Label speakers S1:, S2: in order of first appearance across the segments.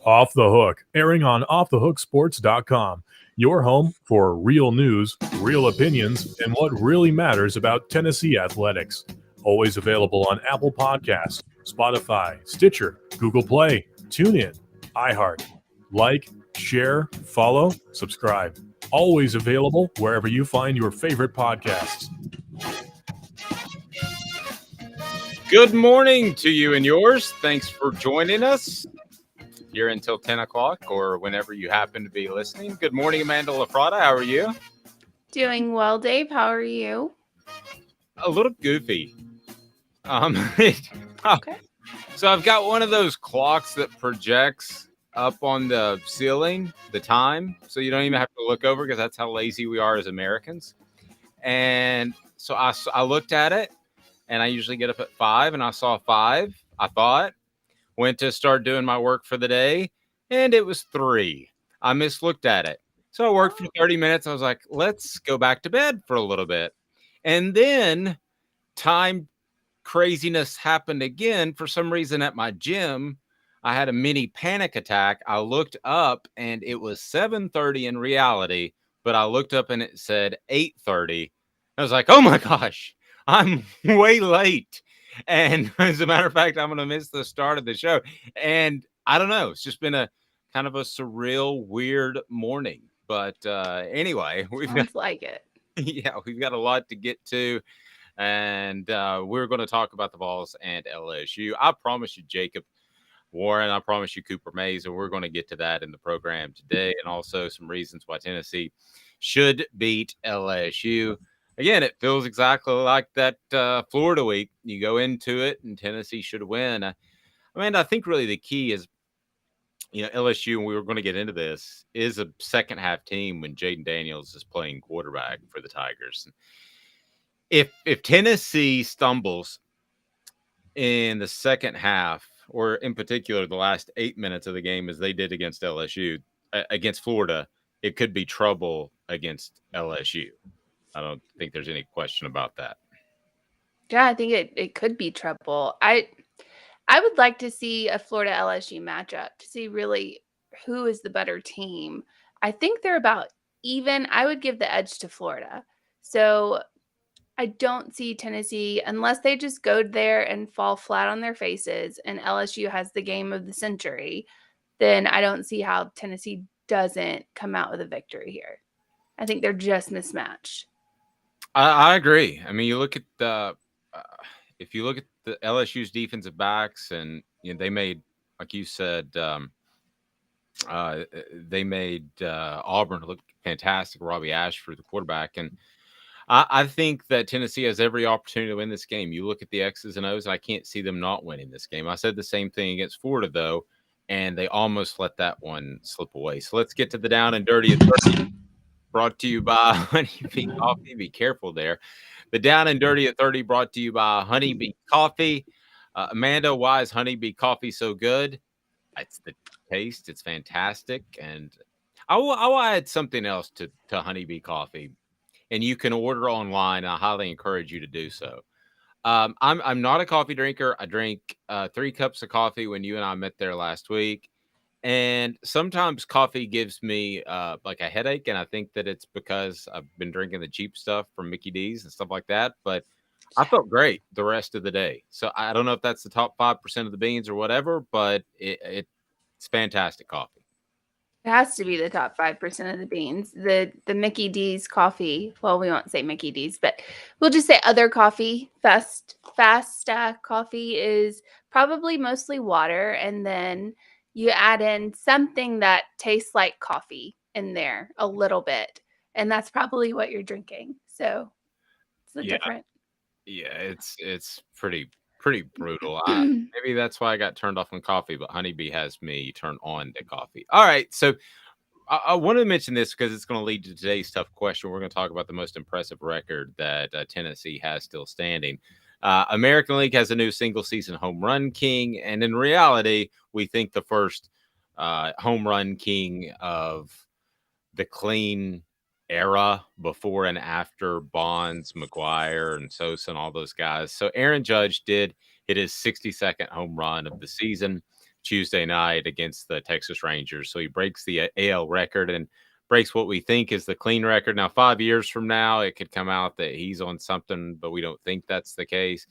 S1: Off the Hook, airing on offthehooksports.com. Your home for real news, real opinions, and what really matters about Tennessee athletics. Always available on Apple Podcasts, Spotify, Stitcher, Google Play, TuneIn, iHeart. Like, share, follow, subscribe. Always available wherever you find your favorite podcasts.
S2: Good morning to you and yours. Thanks for joining us here until 10 o'clock or whenever you happen to be listening. Good morning, Amanda LaFratta. How are you?
S3: Doing well, Dave. How are you?
S2: A little goofy.
S3: Okay.
S2: So I've got one of those clocks that projects up on the ceiling, the time, so you don't even have to look over because that's how lazy we are as Americans. And so I looked at it, and I usually get up at 5, and I saw 5. I thought, went to start doing my work for the day, and it was 3. I mislooked at it. So I worked for 30 minutes. I was like, let's go back to bed for a little bit. And then time craziness happened again. For some reason at my gym, I had a mini panic attack. I looked up, and it was 7:30 in reality, but I looked up and it said 8:30. I was like, oh my gosh, I'm way late. And as a matter of fact, I'm going to miss the start of the show. And I don't know. It's just been a kind of a surreal, weird morning. But anyway,
S3: Sounds like it.
S2: we've got a lot to get to. And we're going to talk about the Vols and LSU. I promise you, Jacob Warren. I promise you, Cooper Mays. And we're going to get to that in the program today. And also some reasons why Tennessee should beat LSU. Again, it feels exactly like that Florida week. You go into it, and Tennessee should win. I think really the key is, LSU, and we were going to get into this, is a second half team when Jaden Daniels is playing quarterback for the Tigers. If Tennessee stumbles in the second half, or in particular the last 8 minutes of the game as they did against LSU, against Florida, it could be trouble against LSU. I don't think there's any question about that.
S3: Yeah, I think it could be trouble. I would like to see a Florida LSU matchup to see really who is the better team. I think they're about even. I would give the edge to Florida. So I don't see Tennessee, unless they just go there and fall flat on their faces and LSU has the game of the century, then I don't see how Tennessee doesn't come out with a victory here. I think they're just mismatched.
S2: I agree. I mean, you look at if you look at the LSU's defensive backs, and they made, like you said, they made Auburn look fantastic. Robbie Ashford, the quarterback, and I think that Tennessee has every opportunity to win this game. You look at the X's and O's, and I can't see them not winning this game. I said the same thing against Florida, though, and they almost let that one slip away. So let's get to the down and dirty. Brought to you by Honeybee Coffee. Be careful there. The Down and Dirty at 30 brought to you by Honeybee Coffee. Amanda, why is Honeybee Coffee so good? It's the taste. It's fantastic. And I will add something else to Honeybee Coffee. And you can order online. I highly encourage you to do so. I'm not a coffee drinker. I drank 3 cups of coffee when you and I met there last week. And sometimes coffee gives me like a headache, and I think that it's because I've been drinking the cheap stuff from Mickey D's and stuff like that. But I felt great the rest of the day. So I don't know if that's the top 5% of the beans or whatever, but it's fantastic coffee.
S3: It has to be the top 5% of the beans. The Mickey D's coffee. Well, we won't say Mickey D's, but we'll just say other coffee. Fast coffee is probably mostly water, and then you add in something that tastes like coffee in there a little bit, and that's probably what you're drinking. So it's different.
S2: Yeah, it's pretty brutal. Maybe that's why I got turned off on coffee, but Honeybee has me turn on to coffee. All right, so I wanted to mention this because it's going to lead to today's tough question. We're going to talk about the most impressive record that Tennessee has still standing. American League has a new single-season home run king, and in reality, we think the first home run king of the clean era before and after Bonds, McGuire, and Sosa and all those guys. So Aaron Judge did hit his 62nd home run of the season. Tuesday night against the Texas Rangers. So he breaks the AL record and breaks what we think is the clean record. Now, 5 years from now, it could come out that he's on something, but we don't think that's the case.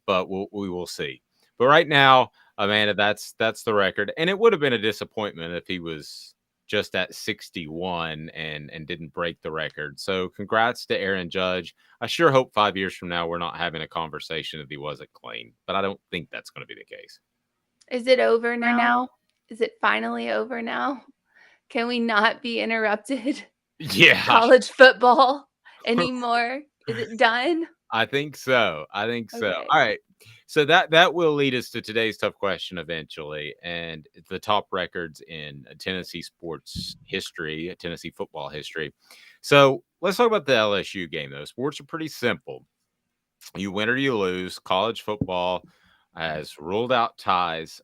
S2: But we will see. But right now, Amanda, that's the record. And it would have been a disappointment if he was just at 61 and didn't break the record. So congrats to Aaron Judge. I sure hope 5 years from now we're not having a conversation if he wasn't clean, but I don't think that's going to be the case.
S3: Is it over now? Is it finally over now? Can we not be interrupted?
S2: Yeah.
S3: College football anymore? Is it done?
S2: I think so. Okay. All right. So that will lead us to today's tough question eventually, and the top records in Tennessee sports history, Tennessee football history. So let's talk about the LSU game, though. Sports are pretty simple. You win or you lose. College football has ruled out ties,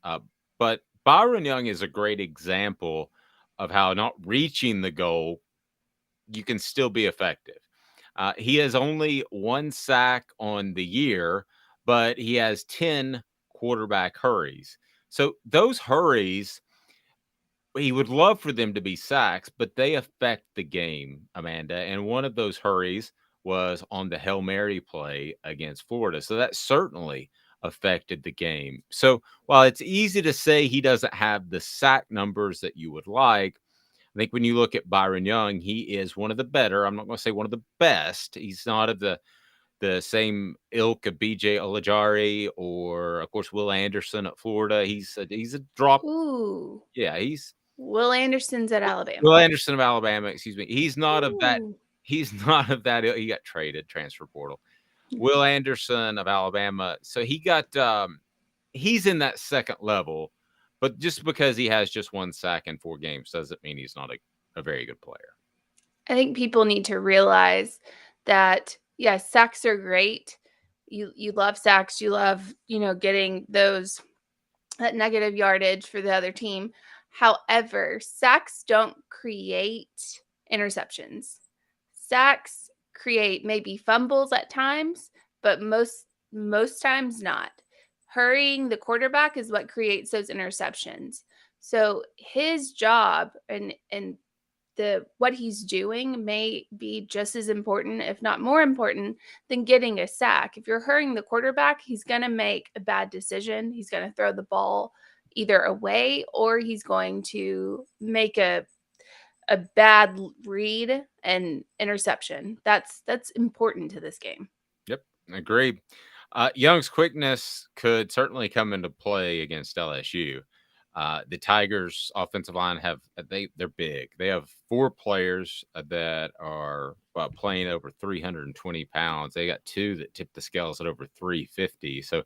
S2: but Byron Young is a great example of how not reaching the goal, you can still be effective. He has only 1 sack on the year, but he has 10 quarterback hurries. So those hurries, he would love for them to be sacks, but they affect the game, Amanda. And one of those hurries was on the Hail Mary play against Florida. So that certainly affected the game. So while it's easy to say he doesn't have the sack numbers that you would like, I think when you look at Byron Young, he is one of the better. I'm not going to say one of the best. He's not of the same ilk of BJ Olajari or, of course, Will Anderson at Florida. He's a drop.
S3: Ooh.
S2: Yeah, he's
S3: Will Anderson's at Alabama.
S2: Will Anderson of Alabama, excuse me. He's not of that. He's not of that. He got traded, transfer portal. Will Anderson of Alabama. So he got he's in that second level, but just because he has just 1 sack in 4 games doesn't mean he's not a very good player.
S3: I think people need to realize that, yes, sacks are great. You love sacks. You love, getting that negative yardage for the other team. However, sacks don't create interceptions. Sacks create maybe fumbles at times, but most times not. Hurrying the quarterback is what creates those interceptions. So his job and what he's doing may be just as important, if not more important, than getting a sack. If you're hurrying the quarterback, he's going to make a bad decision. He's going to throw the ball either away or he's going to make a bad read and interception. That's important to this game.
S2: Yep, agreed. Young's quickness could certainly come into play against LSU. The Tigers' offensive line they're big. They have 4 players that are playing over 320 pounds. They got 2 that tip the scales at over 350. So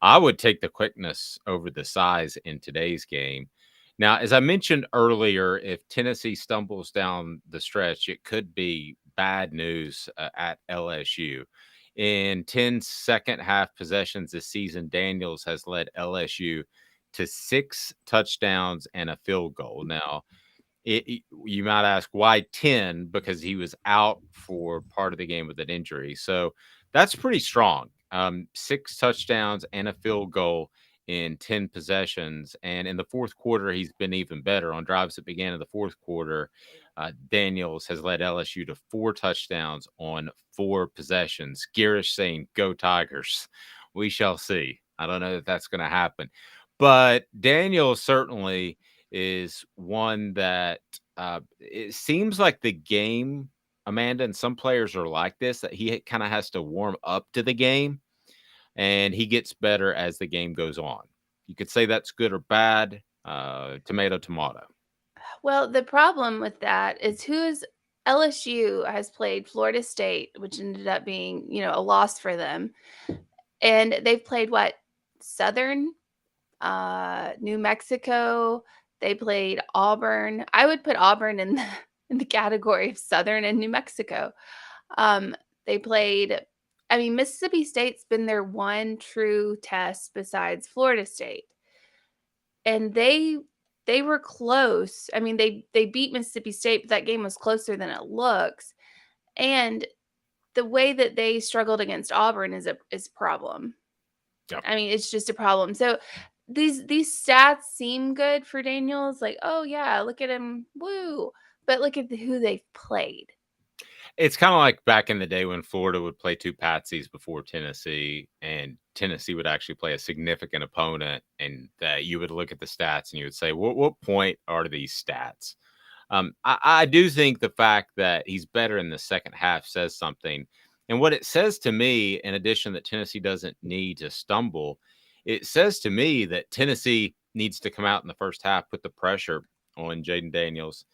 S2: I would take the quickness over the size in today's game. Now, as I mentioned earlier, if Tennessee stumbles down the stretch, it could be bad news at LSU. In 10 second half possessions this season, Daniels has led LSU to 6 touchdowns and a field goal. Now, you might ask why 10, because he was out for part of the game with an injury. So that's pretty strong. 6 touchdowns and a field goal in 10 possessions. And in the fourth quarter, he's been even better. On drives that began in the fourth quarter, Daniels has led LSU to 4 touchdowns on 4 possessions. Garish saying, "Go Tigers." We shall see. I don't know if that's going to happen. But Daniel certainly is one that it seems like the game, Amanda, and some players are like this, that he kind of has to warm up to the game, and he gets better as the game goes on. You could say that's good or bad, tomato, tomato.
S3: Well, the problem with that is LSU has played Florida State, which ended up being, a loss for them. And they've played Southern, New Mexico. They played Auburn. I would put Auburn in the category of Southern and New Mexico. They played, Mississippi State's been their one true test besides Florida State. And they were close. They beat Mississippi State, but that game was closer than it looks. And the way that they struggled against Auburn is a problem.
S2: Yep.
S3: It's just a problem. So these stats seem good for Daniels. Like, oh yeah, look at him, woo! But look at who they've played.
S2: It's kind of like back in the day when Florida would play two patsies before Tennessee, and Tennessee would actually play a significant opponent, and that you would look at the stats and you would say, what point are these stats? I do think the fact that he's better in the second half says something. And what it says to me, in addition that Tennessee doesn't need to stumble, it says to me that Tennessee needs to come out in the first half, put the pressure on Jaden Daniels,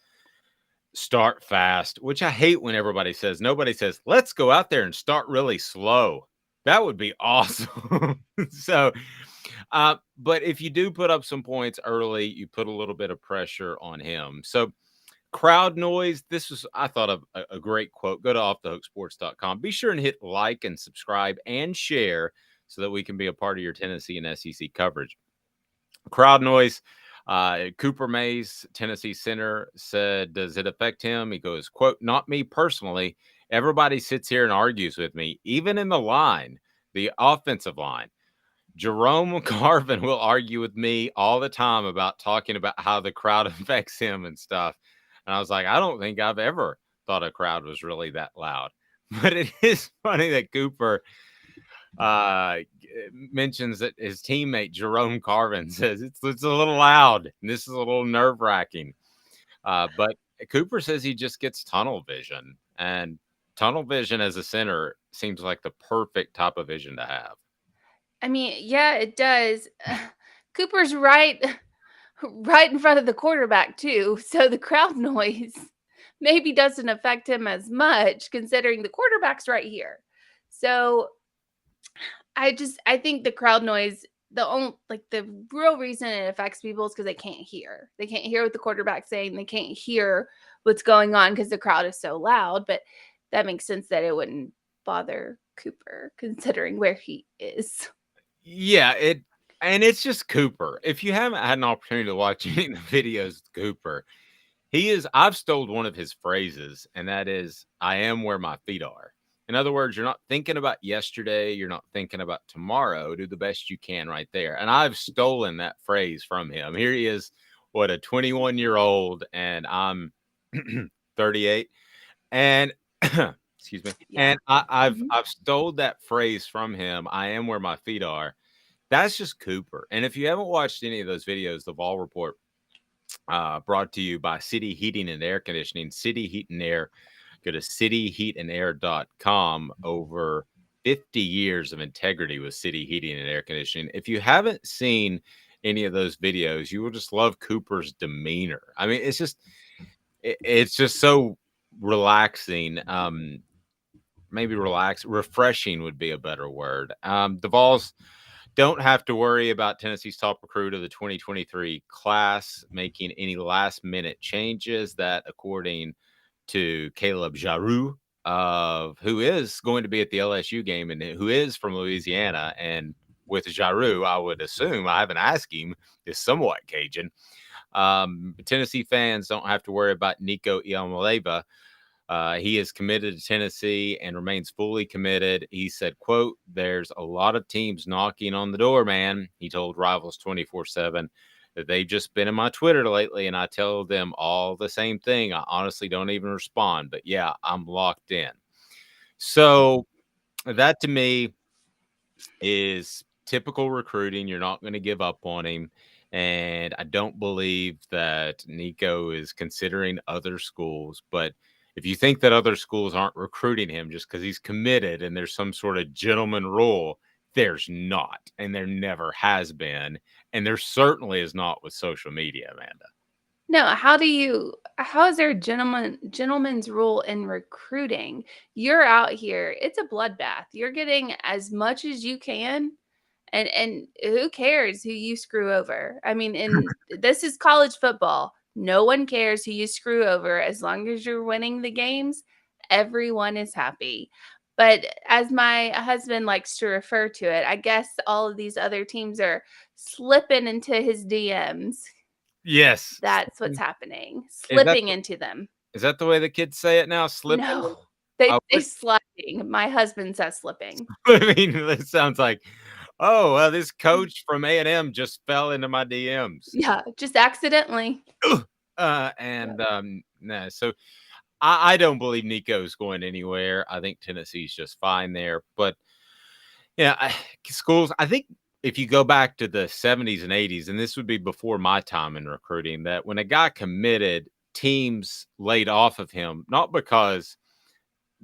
S2: start fast, which I hate when nobody says, let's go out there and start really slow. That would be awesome. So, but if you do put up some points early, you put a little bit of pressure on him. So, crowd noise. This was, I thought, of a great quote. Go to offthehooksports.com. Be sure and hit like and subscribe and share so that we can be a part of your Tennessee and SEC coverage. Crowd noise. Cooper Mays, Tennessee center, said, does it affect him? He goes, quote, not me personally. Everybody sits here and argues with me, even in the line, the offensive line. Jerome Carvin will argue with me all the time about talking about how the crowd affects him and stuff. And I was like, I don't think I've ever thought a crowd was really that loud. But it is funny that Cooper mentions that his teammate Jerome Carvin says it's a little loud and this is a little nerve-wracking. But Cooper says he just gets tunnel vision, and tunnel vision as a center seems like the perfect type of vision to have.
S3: I mean, yeah, it does. Cooper's right in front of the quarterback too, so the crowd noise maybe doesn't affect him as much considering the quarterback's right here. So I think the crowd noise, the real reason it affects people is because they can't hear. They can't hear what the quarterback's saying. They can't hear what's going on because the crowd is so loud. But that makes sense that it wouldn't bother Cooper considering where he is.
S2: Yeah, it's just Cooper. If you haven't had an opportunity to watch any of the videos with Cooper, I've stolen one of his phrases, and that is, I am where my feet are. In other words, you're not thinking about yesterday. You're not thinking about tomorrow. Do the best you can right there. And I've stolen that phrase from him. Here he is, a 21-year-old, and I'm 38. And excuse me. Yeah. And I've stole that phrase from him. I am where my feet are. That's just Cooper. And if you haven't watched any of those videos, the Vol Report, brought to you by City Heating and Air Conditioning, City Heat and Air. Go to cityheatandair.com. Over 50 years of integrity with City Heating and Air Conditioning. If you haven't seen any of those videos, you will just love Cooper's demeanor. I mean, it's just so relaxing. Refreshing would be a better word. The Vols don't have to worry about Tennessee's top recruit of the 2023 class making any last-minute changes. That, according to Caleb Jaroux, who is going to be at the LSU game and who is from Louisiana. And with Jaroux, I would assume, I haven't asked him, is somewhat Cajun. Tennessee fans don't have to worry about Nico Iamaleava. He is committed to Tennessee and remains fully committed. He said, quote, there's a lot of teams knocking on the door, man. He told Rivals 24/7 that they've just been in my Twitter lately, and I tell them all the same thing. I honestly don't even respond, but yeah, I'm locked in. So that to me is typical recruiting. You're not going to give up on him. And I don't believe that Nico is considering other schools, but if you think that other schools aren't recruiting him just because he's committed and there's some sort of gentleman rule, there's not, and there never has been, and there certainly is not with social media, Amanda.
S3: No, how is there a gentleman's rule in recruiting? You're out here, it's a bloodbath. You're getting as much as you can, and who cares who you screw over? I mean, this is college football. No one cares who you screw over. As long as you're winning the games, everyone is happy. But as my husband likes to refer to it, I guess all of these other teams are slipping into his DMs.
S2: Yes.
S3: That's what's happening. Slipping into them.
S2: Is that the way the kids say it now? Slipping?
S3: No, they sliding. My husband says slipping.
S2: I mean, it sounds like Oh, well, this coach from A&M just fell into my DMs.
S3: Yeah, just accidentally.
S2: No, so I don't believe Nico's going anywhere. I think Tennessee's just fine there. But yeah, schools, I think if you go back to the 70s and 80s, and this would be before my time in recruiting, that when a guy committed, teams laid off of him, not because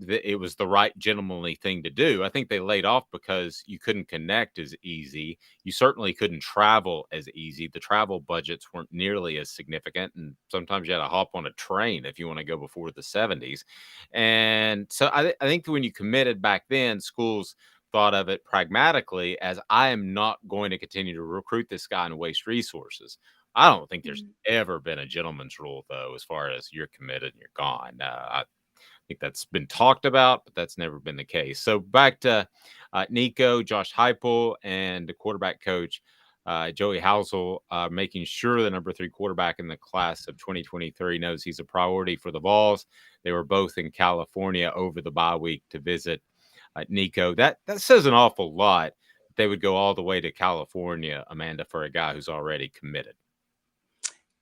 S2: it was the right gentlemanly thing to do. I think they laid off because you couldn't connect as easy. You certainly couldn't travel as easy. The travel budgets weren't nearly as significant. And sometimes you had to hop on a train if you want to go before the 70s. And so I think when you committed back then, schools thought of it pragmatically as I am not going to continue to recruit this guy and waste resources. I don't think there's ever been a gentleman's rule, though, as far as you're committed and you're gone. I think that's been talked about, but that's never been the case. So back to Nico, Josh Heupel, and the quarterback coach, Joey Housel, making sure the number 3 quarterback in the class of 2023 knows he's a priority for the Vols. They were both in California over the bye week to visit Nico. That says an awful lot. They would go all the way to California, Amanda, for a guy who's already committed.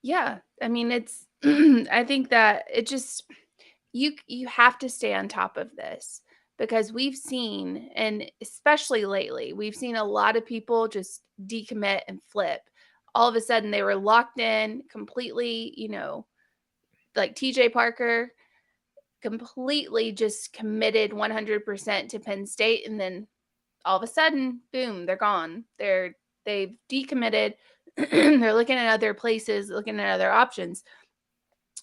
S3: Yeah, I mean, it's I think that it just you have to stay on top of this because we've seen, and especially lately, we've seen a lot of people just decommit and flip. All of a sudden they were locked in completely, like TJ Parker, completely just committed 100% to Penn State, and then all of a sudden, boom, they're gone. They've decommitted. They're looking at other places, looking at other options.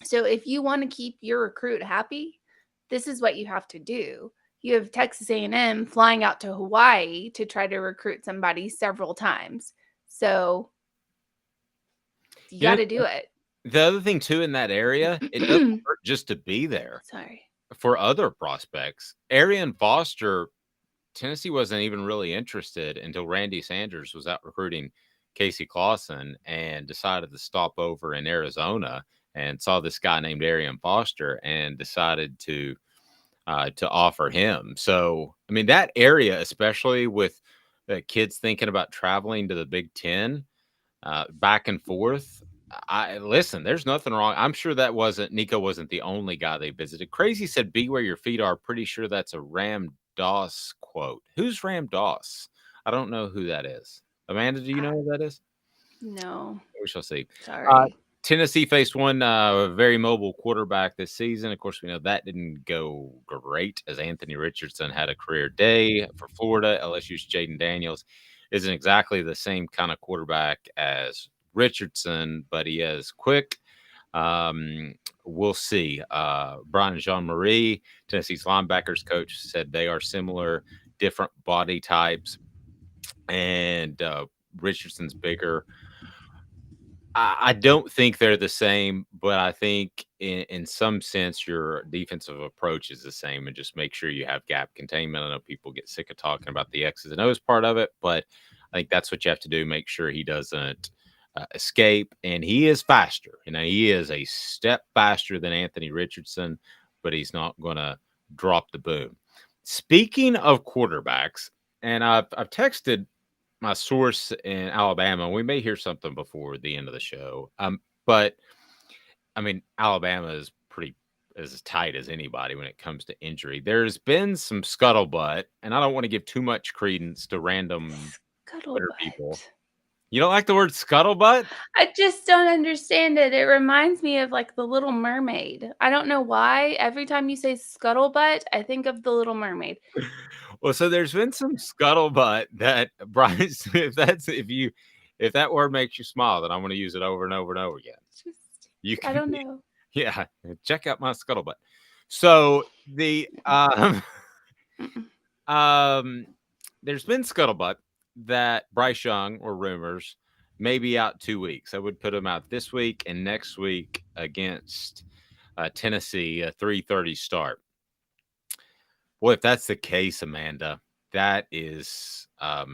S3: So if you want to keep your recruit happy, this is what you have to do. You have Texas A&M flying out to Hawaii to try to recruit somebody several times. So you got to do it.
S2: The other thing, too, in that area, it doesn't hurt just to be there.
S3: Sorry.
S2: For other prospects, Arian Foster, Tennessee wasn't even really interested until Randy Sanders was out recruiting Casey Clausen and decided to stop over in Arizona and saw this guy named Arian Foster and decided to offer him. So, I mean, that area, especially with kids thinking about traveling to the Big Ten back and forth, listen, there's nothing wrong. I'm sure Nico wasn't the only guy they visited. Crazy said, "Be where your feet are." Pretty sure that's a Ram Doss quote. Who's Ram Doss? I don't know who that is. Amanda, do you know who that is?
S3: No.
S2: We shall see.
S3: Sorry.
S2: Tennessee faced one very mobile quarterback this season. Of course, we know that didn't go great as Anthony Richardson had a career day for Florida. LSU's Jaden Daniels isn't exactly the same kind of quarterback as Richardson, but he is quick. We'll see. Brian Jean-Marie, Tennessee's linebackers coach, said they are similar, different body types, and Richardson's bigger. I don't think they're the same, but I think in some sense your defensive approach is the same, and just make sure you have gap containment. I know people get sick of talking about the X's and O's part of it, but I think that's what you have to do. Make sure he doesn't escape, and he is faster. He is a step faster than Anthony Richardson, but he's not going to drop the boom. Speaking of quarterbacks, and I've texted my source in Alabama. We may hear something before the end of the show. But I mean, Alabama is pretty as tight as anybody when it comes to injury. There's been some scuttlebutt, and I don't want to give too much credence to random Twitter people. You don't like the word scuttlebutt?
S3: I just don't understand it. It reminds me of like the Little Mermaid. I don't know why. Every time you say scuttlebutt, I think of the Little Mermaid.
S2: Well, so there's been some scuttlebutt that Bryce, if that word makes you smile, then I'm going to use it over and over and over again.
S3: I don't know.
S2: Yeah, check out my scuttlebutt. So there's been scuttlebutt that Bryce Young, or rumors, may be out 2 weeks. I would put him out this week and next week against Tennessee, a 3:30 start. Boy, if that's the case, Amanda, that is, I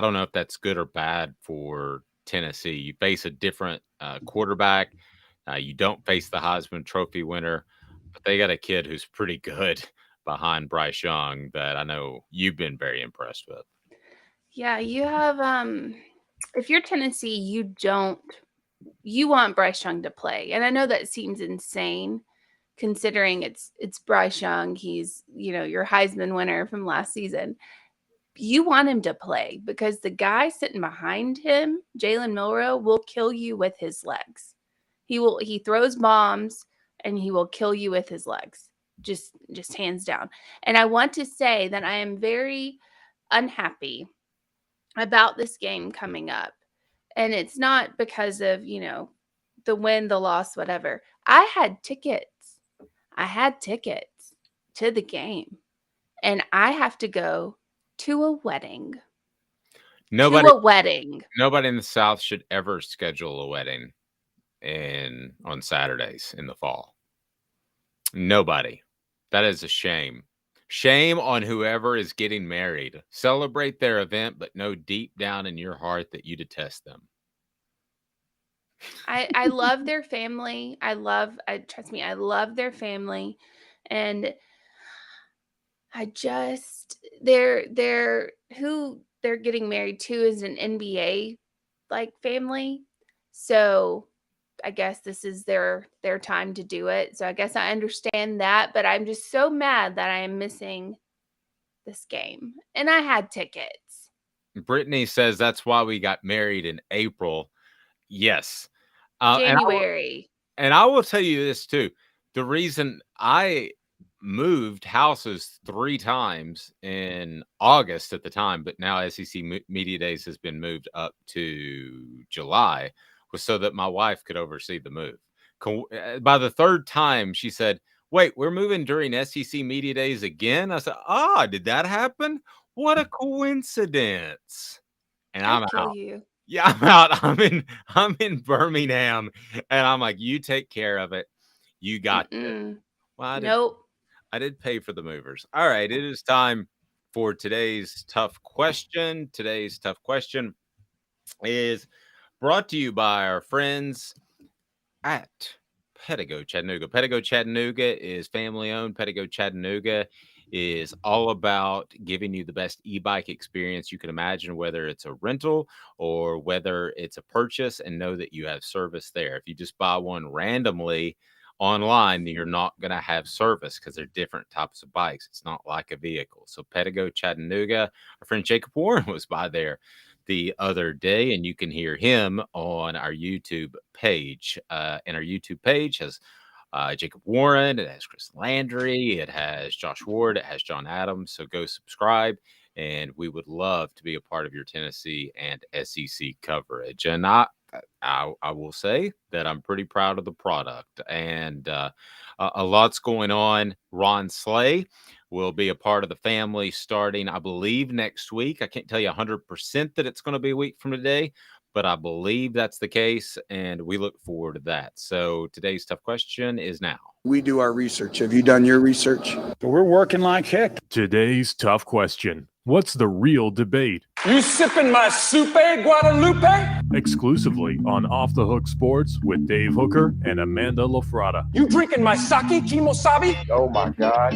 S2: don't know if that's good or bad for Tennessee. You face a different quarterback. You don't face the Heisman Trophy winner, but they got a kid who's pretty good behind Bryce Young that I know you've been very impressed with.
S3: Yeah, you have if you're Tennessee, you want Bryce Young to play. And I know that seems insane considering it's Bryce Young. He's, your Heisman winner from last season. You want him to play because the guy sitting behind him, Jalen Milroe, will kill you with his legs. He throws bombs and he will kill you with his legs. Just hands down. And I want to say that I am very unhappy about this game coming up. And it's not because of, the win, the loss, whatever. I had tickets to the game. And I have to go to a wedding.
S2: Nobody
S3: Nobody
S2: in the South should ever schedule a wedding on Saturdays in the fall. Nobody. That is a shame. Shame on whoever is getting married. Celebrate their event, but know deep down in your heart that you detest them.
S3: I love their family. Trust me, I love their family. And who they're getting married to is an NBA family. So I guess this is their time to do it. So I guess I understand that, but I'm just so mad that I am missing this game. And I had tickets.
S2: Brittany says that's why we got married in April. Yes.
S3: January.
S2: And I will tell you this too. The reason I moved houses 3 times in August at the time, but now SEC Media Days has been moved up to July, was so that my wife could oversee the move. By the 3rd time, she said, "Wait, we're moving during SEC Media Days again?" I said, did that happen? What a coincidence. And I'm
S3: I'd kill
S2: out.
S3: you.
S2: Yeah, I'm out. I'm in Birmingham, and I'm like, you take care of it. You got it. Well,
S3: Nope.
S2: I did pay for the movers. All right, it is time for today's tough question. Today's tough question is brought to you by our friends at Pedigo Chattanooga. Pedigo Chattanooga is family owned. Pedigo Chattanooga is all about giving you the best e-bike experience you can imagine, whether it's a rental or whether it's a purchase, and know that you have service there. If you just buy one randomly online, you're not going to have service because they're different types of bikes. It's not like a vehicle. So Pedigo Chattanooga, our friend Jacob Warren was by there the other day, and you can hear him on our YouTube page. And our YouTube page has Jacob Warren, it has Chris Landry, it has Josh Ward, it has John Adams. So go subscribe, and we would love to be a part of your Tennessee and SEC coverage. And I will say that I'm pretty proud of the product, and a lot's going on. Ron Slay will be a part of the family starting, I believe, next week. I can't tell you 100% that it's going to be a week from today, but I believe that's the case, and we look forward to that. So today's tough question is now.
S4: We do our research. Have you done your research?
S5: We're working like heck.
S1: Today's tough question. What's the real debate?
S5: You sipping my soupe, Guadalupe?
S1: Exclusively on Off the Hook Sports with Dave Hooker and Amanda LaFratta.
S5: You drinking my sake, Kimosabi?
S4: Oh my God.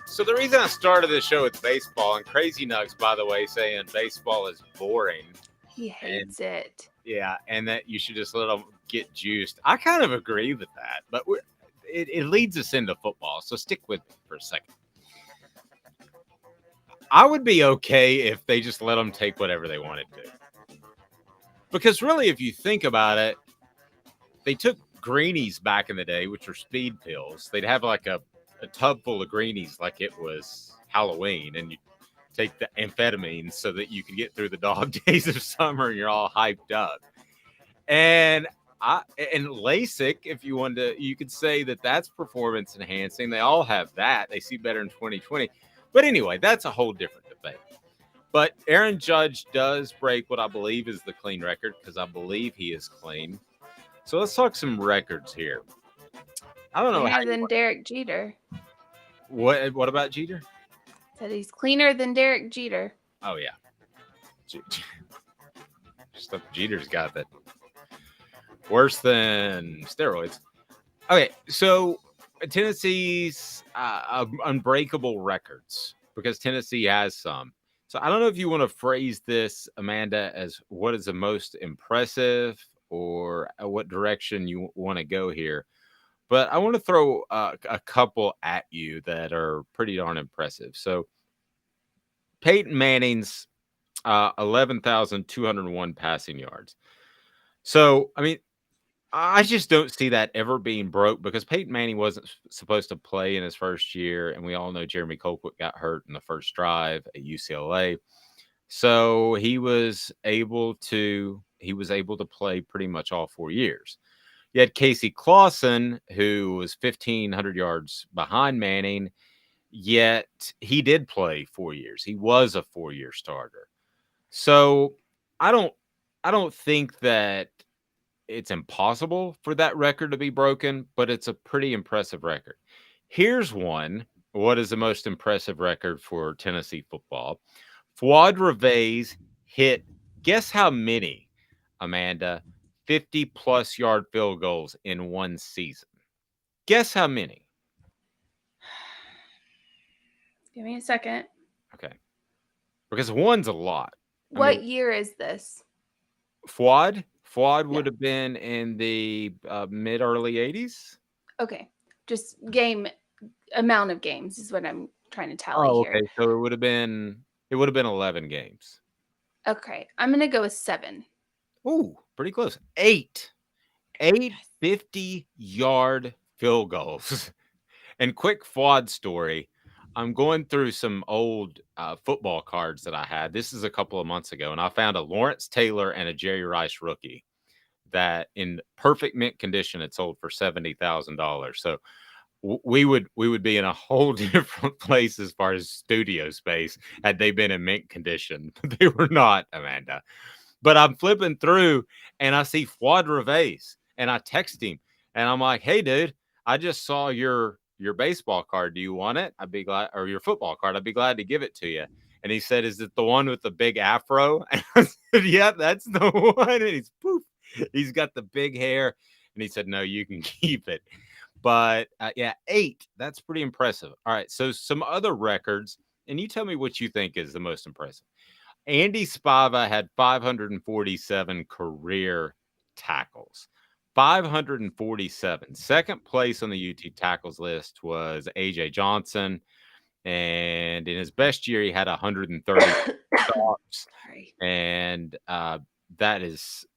S2: So the reason I started this show with baseball, and Crazy Nugs, by the way, saying baseball is boring.
S3: He hates it.
S2: Yeah, and that you should just let them get juiced. I kind of agree with that, but it leads us into football, so stick with me for a second. I would be okay if they just let them take whatever they wanted to. Because really, if you think about it, they took greenies back in the day, which were speed pills. They'd have like a tub full of greenies like it was Halloween, and you take the amphetamines so that you can get through the dog days of summer and you're all hyped up. And LASIK, if you wanted to, you could say that that's performance enhancing. They all have that. They see better in 2020. But anyway, that's a whole different debate. But Aaron Judge does break what I believe is the clean record, because I believe he is clean. So let's talk some records here. I don't know.
S3: Cleaner than Derek Jeter.
S2: What about Jeter?
S3: Said he's cleaner than Derek Jeter.
S2: Oh, yeah. Stuff Jeter's got that worse than steroids. Okay, so Tennessee's unbreakable records, because Tennessee has some. So I don't know if you want to phrase this, Amanda, as what is the most impressive or what direction you want to go here. But I want to throw a couple at you that are pretty darn impressive. So Peyton Manning's 11,201 passing yards. So, I mean, I just don't see that ever being broke, because Peyton Manning wasn't supposed to play in his first year, and we all know Jeremy Colquitt got hurt in the first drive at UCLA. So he was able to play pretty much all 4 years. You had Casey Clausen, who was 1,500 yards behind Manning, yet he did play 4 years. He was a 4-year starter. So I don't think that it's impossible for that record to be broken, but it's a pretty impressive record. Here's one. What is the most impressive record for Tennessee football? Fuad Reveiz hit, guess how many, Amanda? 50-plus yard field goals in one season. Guess how many?
S3: Give me a second.
S2: Okay. Because one's a lot.
S3: What year is this?
S2: Fuad would have been in the mid-early 80s.
S3: Okay. Just amount of games is what I'm trying to tally here.
S2: Okay. So it would have been 11 games.
S3: Okay. I'm going to go with 7.
S2: Ooh, pretty close. 8 50-yard field goals. And quick Fuad story. I'm going through some old football cards that I had. This is a couple of months ago, and I found a Lawrence Taylor and a Jerry Rice rookie that in perfect mint condition had sold for $70,000. So we would be in a whole different place as far as studio space had they been in mint condition. They were not, Amanda. But I'm flipping through and I see Fuad Reveiz, and I text him and I'm like, "Hey, dude, I just saw your baseball card. Do you want it? I'd be glad, or your football card. I'd be glad to give it to you." And he said, "Is it the one with the big afro?" And I said, "Yeah, that's the one." And he's poof. He's got the big hair. And he said, "No, you can keep it." But yeah, 8. That's pretty impressive. All right. So some other records, and you tell me what you think is the most impressive. Andy Spava had 547 career tackles. 547. Second place on the UT tackles list was AJ Johnson. And in his best year, he had 130 stops. And that is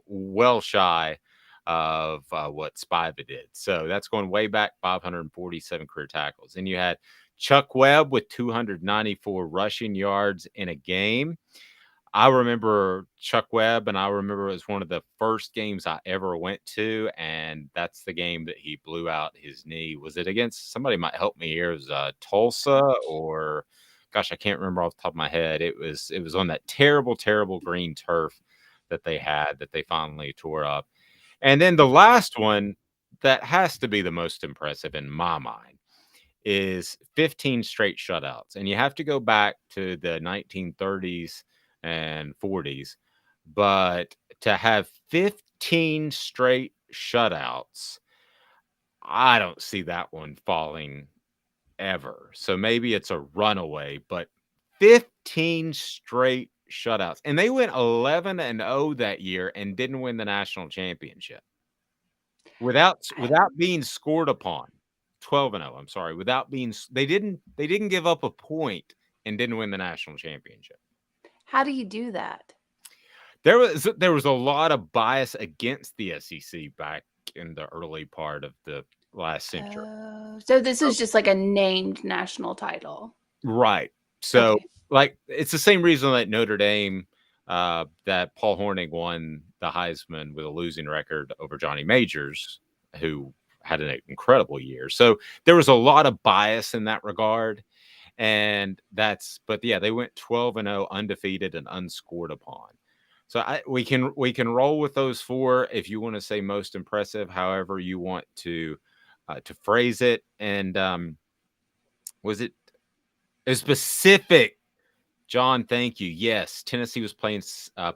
S2: well shy of what Spivey did. So that's going way back, 547 career tackles. And you had Chuck Webb with 294 rushing yards in a game. I remember Chuck Webb, and I remember it was one of the first games I ever went to, and that's the game that he blew out his knee. Was it against, somebody might help me here, it was Tulsa, or gosh, I can't remember off the top of my head. It was on that terrible, terrible green turf that they had that they finally tore up. And then the last one that has to be the most impressive in my mind is 15 straight shutouts. And you have to go back to the 1930s and 40s. But to have 15 straight shutouts, I don't see that one falling ever. So maybe it's a runaway, but 15 straight shutouts. And they went 11-0 that year and didn't win the national championship. Without being scored upon. 12-0, I'm sorry. They didn't give up a point and didn't win the national championship.
S3: How do you do that?
S2: There was a lot of bias against the SEC back in the early part of the last century.
S3: So this is just like a named national title.
S2: Right. So
S3: Okay.
S2: like it's the same reason that Notre Dame, that Paul Hornung won the Heisman with a losing record over Johnny Majors, who had an incredible year. So there was a lot of bias in that regard. But yeah, they went 12-0 undefeated and unscored upon. So we can roll with those 4 if you want to say most impressive, however you want to phrase it. And was it specific? John, thank you. Yes, Tennessee was playing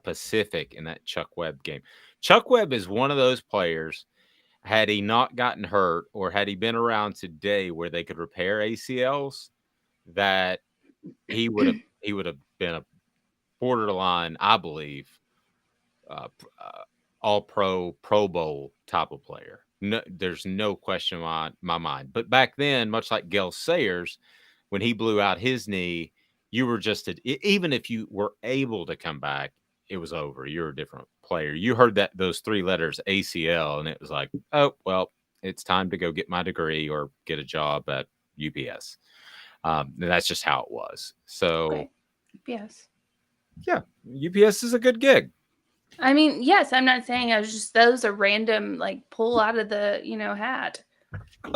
S2: Pacific in that Chuck Webb game. Chuck Webb is one of those players. had he not gotten hurt, or had he been around today where they could repair ACLs, that he would have been a borderline, I believe, all Pro Bowl type of player. No, there's no question in my mind. But back then, much like Gale Sayers, when he blew out his knee, you were just even if you were able to come back, it was over. You're a different player. You heard those 3 letters ACL, and it was like, oh well, it's time to go get my degree or get a job at UPS. And that's just how it was. So,
S3: Okay. Yes.
S2: yeah, UPS is a good gig.
S3: I mean, yes, I'm not saying I was just those are random, like pull out of the, hat.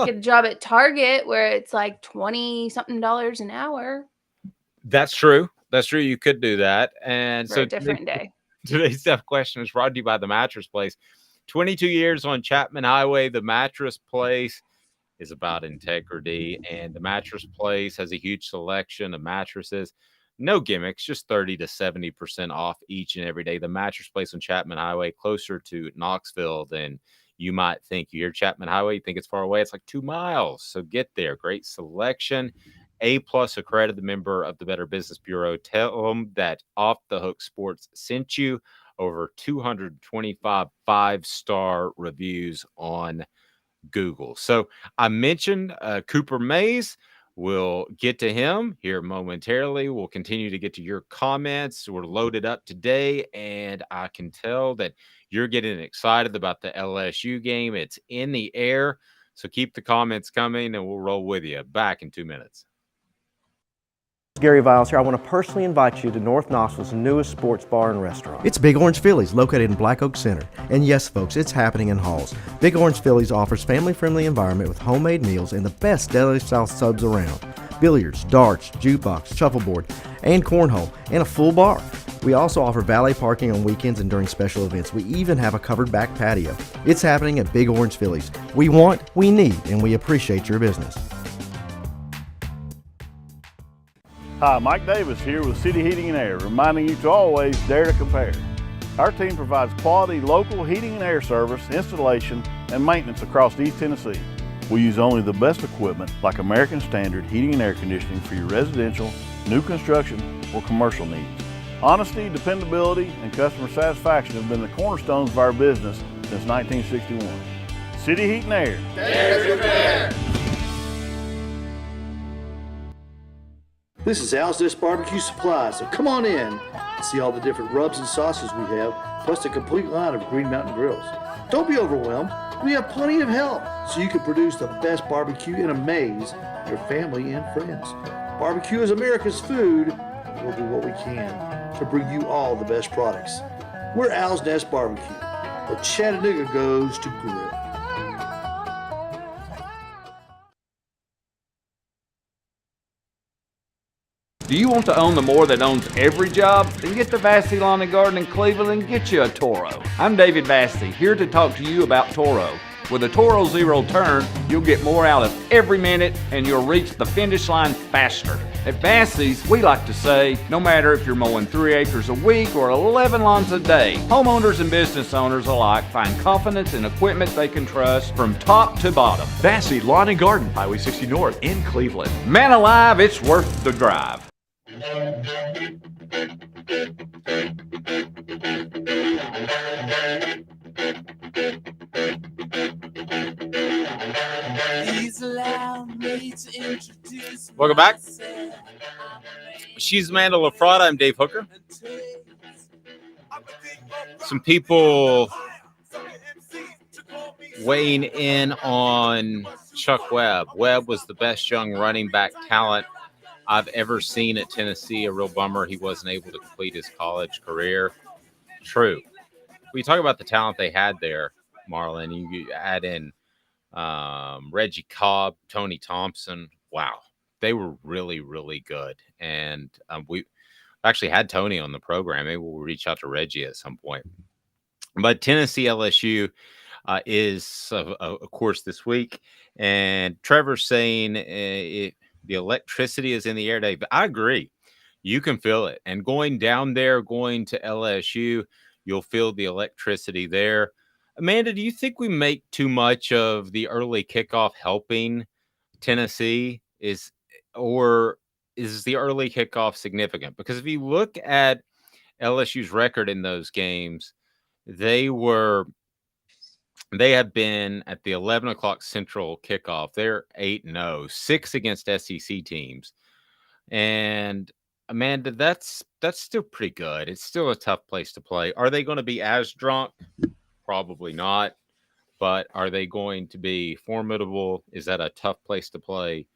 S3: Get a job at Target where it's like $20-something an hour.
S2: That's true. That's true. You could do that. And
S3: For a different day.
S2: Today's tough question is brought to you by The Mattress Place. 22 years on Chapman Highway. The Mattress Place is about integrity, and The Mattress Place has a huge selection of mattresses. No gimmicks, just 30 to 70% off each and every day. The Mattress Place on Chapman Highway, closer to Knoxville than you might think. You hear Chapman Highway, you think it's far away. It's like 2 miles. So get there. Great selection. A+ accredited member of the Better Business Bureau. Tell them that Off the Hook Sports sent you. Over 225 5-star reviews on Google. So I mentioned Cooper Mays. We'll get to him here momentarily. We'll continue to get to your comments. We're loaded up today, and I can tell that you're getting excited about the LSU game. It's in the air, so keep the comments coming, and we'll roll with you. Back in 2 minutes.
S6: Gary Viles here. I want to personally invite you to North Knoxville's newest sports bar and restaurant. It's Big Orange Phillies, located in Black Oak Center. And yes, folks, it's happening in Halls. Big Orange Phillies offers family-friendly environment with homemade meals and the best deli-style subs around. Billiards, darts, jukebox, shuffleboard, and cornhole, and a full bar. We also offer valet parking on weekends and during special events. We even have a covered back patio. It's happening at Big Orange Phillies. We want, we need, and we appreciate your business.
S7: Hi, Mike Davis here with City Heating and Air, reminding you to always dare to compare. Our team provides quality local heating and air service, installation, and maintenance across East Tennessee. We use only the best equipment like American Standard heating and air conditioning for your residential, new construction, or commercial needs. Honesty, dependability, and customer satisfaction have been the cornerstones of our business since 1961. City Heat and Air.
S8: Dare to compare.
S9: This is Al's Dish Barbecue Supply, so come on in and see all the different rubs and sauces we have, plus a complete line of Green Mountain grills. Don't be overwhelmed. We have plenty of help so you can produce the best barbecue and amaze your family and friends. Barbecue is America's food. We'll do what we can to bring you all the best products. We're Al's Nest Barbecue, where Chattanooga goes to grill.
S10: Do you want to own the more that owns every job? Then get to Vassy Lawn and Garden in Cleveland and get you a Toro. I'm David Vassy, here to talk to you about Toro. With a Toro Zero Turn, you'll get more out of every minute and you'll reach the finish line faster. At Vassy's, we like to say, no matter if you're mowing 3 acres a week or 11 lawns a day, homeowners and business owners alike find confidence in equipment they can trust from top to bottom.
S11: Vassy Lawn and Garden, Highway 60 North in Cleveland.
S10: Man alive, it's worth the drive.
S2: Welcome back. She's Amanda LaFratta. I'm Dave Hooker. Some people weighing in on Chuck Webb. Webb was the best young running back talent I've ever seen at Tennessee. A real bummer he wasn't able to complete his college career. True. We talk about the talent they had there, Marlon. You add in Reggie Cobb, Tony Thompson. Wow. They were really, really good. And we actually had Tony on the program. Maybe we'll reach out to Reggie at some point. But Tennessee LSU is, of course, this week. And Trevor's saying the electricity is in the air, Dave. I agree. You can feel it. And going down there, going to LSU, you'll feel the electricity there. Amanda, do you think we make too much of the early kickoff helping Tennessee? Or is the early kickoff significant? Because if you look at LSU's record in those games, they have been at the 11 o'clock Central kickoff. They're 8-0, 6 against SEC teams. And Amanda, that's still pretty good. It's still a tough place to play. Are they going to be as drunk? Probably not. But are they going to be formidable? Is that a tough place to play?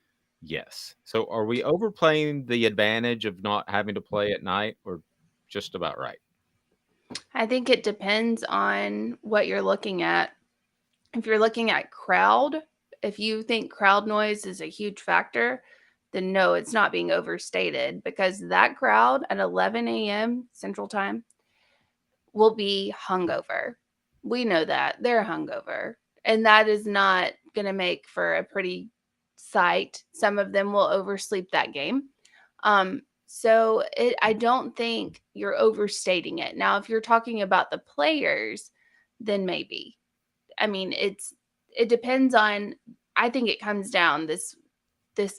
S2: Yes. So are we overplaying the advantage of not having to play at night, or just about right?
S3: I think it depends on what you're looking at. If you're looking at crowd, if you think crowd noise is a huge factor, then no, it's not being overstated, because that crowd at 11 a.m. Central Time will be hungover. We know that. They're hungover. And that is not going to make for a pretty sight. Some of them will oversleep that game. I don't think you're overstating it. Now, if you're talking about the players, then maybe. I mean, it depends on, I think it comes down, this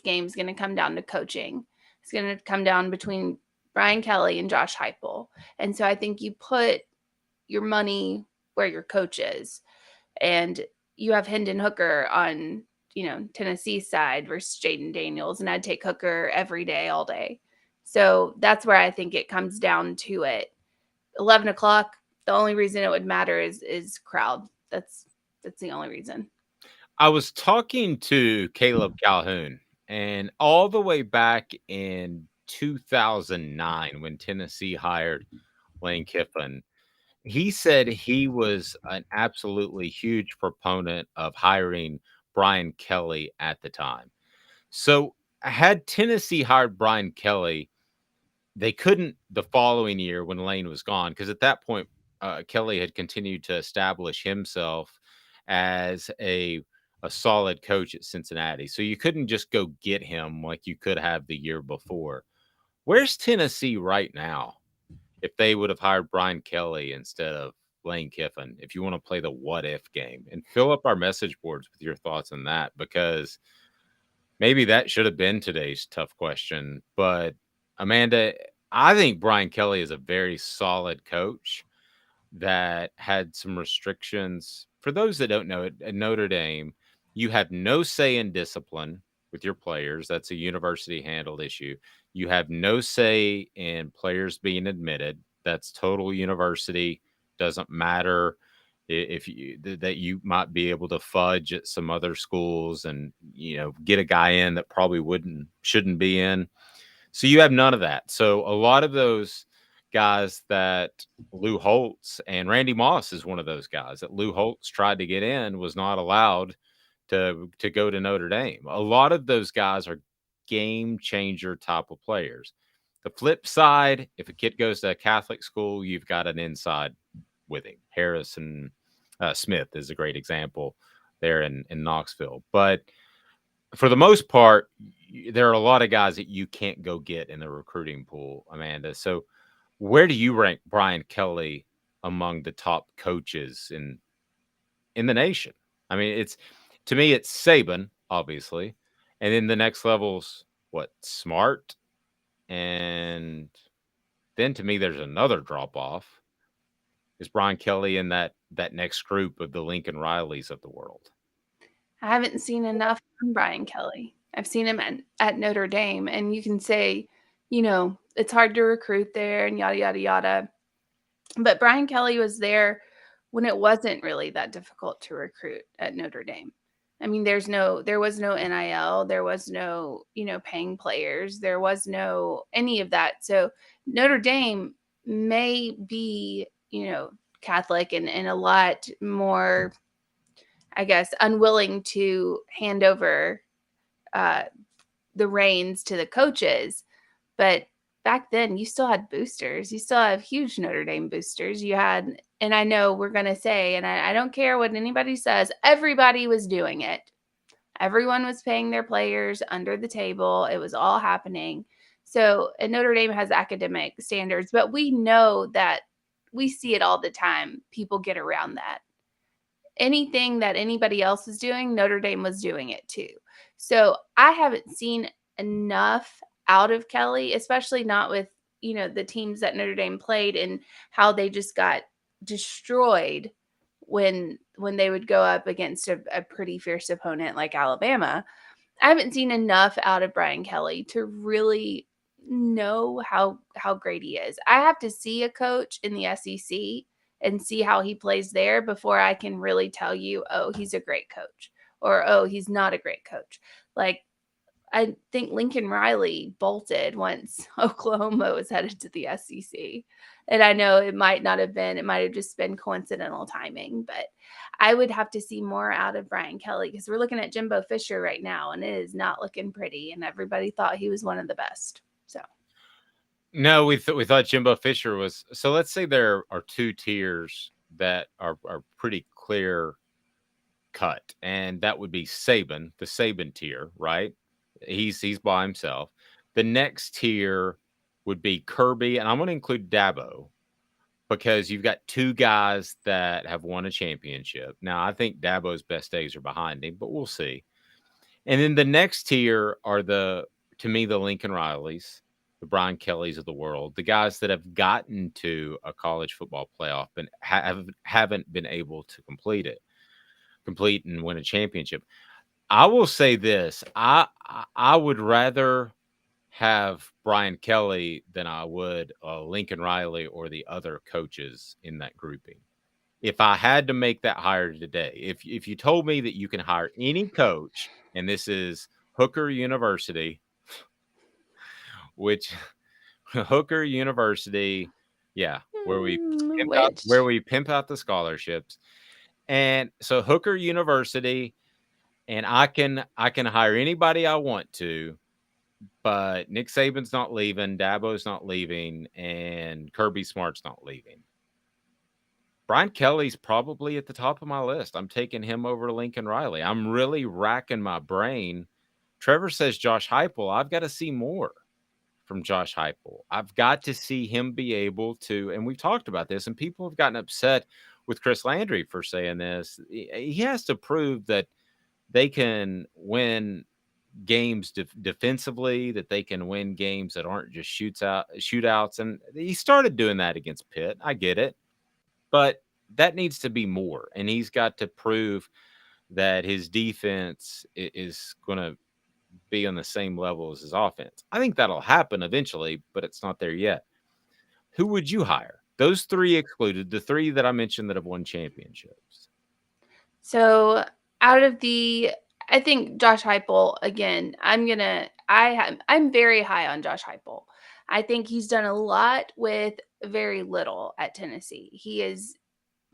S3: game's going to come down to coaching. It's going to come down between Brian Kelly and Josh Heupel. And so I think you put your money where your coach is. And you have Hendon Hooker on, Tennessee's side versus Jaden Daniels, and I'd take Hooker every day, all day. So that's where I think it comes down to it. 11 o'clock, the only reason it would matter is crowd. That's the only reason.
S2: I was talking to Caleb Calhoun, and all the way back in 2009 when Tennessee hired Lane Kiffin, he said he was an absolutely huge proponent of hiring Brian Kelly at the time. So had Tennessee hired Brian Kelly, they couldn't the following year when Lane was gone, because at that point, Kelly had continued to establish himself as a solid coach at Cincinnati. So you couldn't just go get him like you could have the year before. Where's Tennessee right now if they would have hired Brian Kelly instead of Lane Kiffin, if you want to play the what if game? And fill up our message boards with your thoughts on that, because maybe that should have been today's tough question. But Amanda, I think Brian Kelly is a very solid coach that had some restrictions. For those that don't know it, at Notre Dame, you have no say in discipline with your players. That's a university handled issue. You have no say in players being admitted. That's total university. Doesn't matter if that you might be able to fudge at some other schools and get a guy in that probably shouldn't be in. So you have none of that. So a lot of those guys that Lou Holtz, and Randy Moss is one of those guys that Lou Holtz tried to get in, was not allowed to go to Notre Dame. A lot of those guys are game changer type of players. The flip side, if a kid goes to a Catholic school, you've got an inside with him. Harrison Smith is a great example there in Knoxville. But for the most part, there are a lot of guys that you can't go get in the recruiting pool, Amanda. So where do you rank Brian Kelly among the top coaches in the nation? I mean, to me, it's Saban, obviously. And then the next level's Smart. And then to me, there's another drop off. Is Brian Kelly in that next group of the Lincoln Rileys of the world?
S3: I haven't seen enough from Brian Kelly. I've seen him at Notre Dame, and you can say, it's hard to recruit there and yada, yada, yada. But Brian Kelly was there when it wasn't really that difficult to recruit at Notre Dame. I mean, there was no NIL, there was no, paying players, there was no any of that. So Notre Dame may be, Catholic and a lot more, I guess, unwilling to hand over the reins to the coaches. But back then, you still had boosters. You still have huge Notre Dame boosters. You had, and I know we're going to say, and I don't care what anybody says, everybody was doing it. Everyone was paying their players under the table. It was all happening. So, and Notre Dame has academic standards, but we know that we see it all the time. People get around that. anything that anybody else is doing, Notre Dame was doing it too. So I haven't seen enough out of Kelly, especially not with, the teams that Notre Dame played and how they just got destroyed when they would go up against a pretty fierce opponent like Alabama. I haven't seen enough out of Brian Kelly to really know how great he is. I have to see a coach in the SEC and see how he plays there before I can really tell you, oh, he's a great coach, or oh, he's not a great coach. Like, I think Lincoln Riley bolted once Oklahoma was headed to the SEC. And I know it might have just been coincidental timing, but I would have to see more out of Brian Kelly because we're looking at Jimbo Fisher right now and it is not looking pretty. And everybody thought he was one of the best. So,
S2: no, we thought Jimbo Fisher was. So let's say there are 2 tiers that are pretty clear cut, and that would be Saban, the Saban tier, right? He's by himself. The next tier would be Kirby, and I'm going to include Dabo because you've got 2 guys that have won a championship. Now, I think Dabo's best days are behind him, but we'll see. And then the next tier are to me, the Lincoln Rileys, the Brian Kellys of the world, the guys that have gotten to a college football playoff and haven't been able to complete and win a championship. I will say this. I would rather have Brian Kelly than I would Lincoln Riley or the other coaches in that grouping. If I had to make that hire today, if you told me that you can hire any coach, and this is Hooker University, which Hooker University, where we pimp out the scholarships. And so Hooker University, and I can hire anybody I want to, but Nick Saban's not leaving, Dabo's not leaving, and Kirby Smart's not leaving. Brian Kelly's probably at the top of my list. I'm taking him over Lincoln Riley. I'm really racking my brain. Trevor says Josh Heupel. I've got to see more from Josh Heupel. I've got to see him be able to, and we've talked about this, and people have gotten upset with Chris Landry for saying this. He has to prove that they can win games defensively, that they can win games that aren't just shootouts. And he started doing that against Pitt. I get it. But that needs to be more. And he's got to prove that his defense is going to be on the same level as his offense. I think that'll happen eventually, but it's not there yet. Who would you hire? Those 3 excluded, the 3 that I mentioned that have won championships.
S3: So out of I think Josh Heupel, again, I'm very high on Josh Heupel. I think he's done a lot with very little at Tennessee. He is,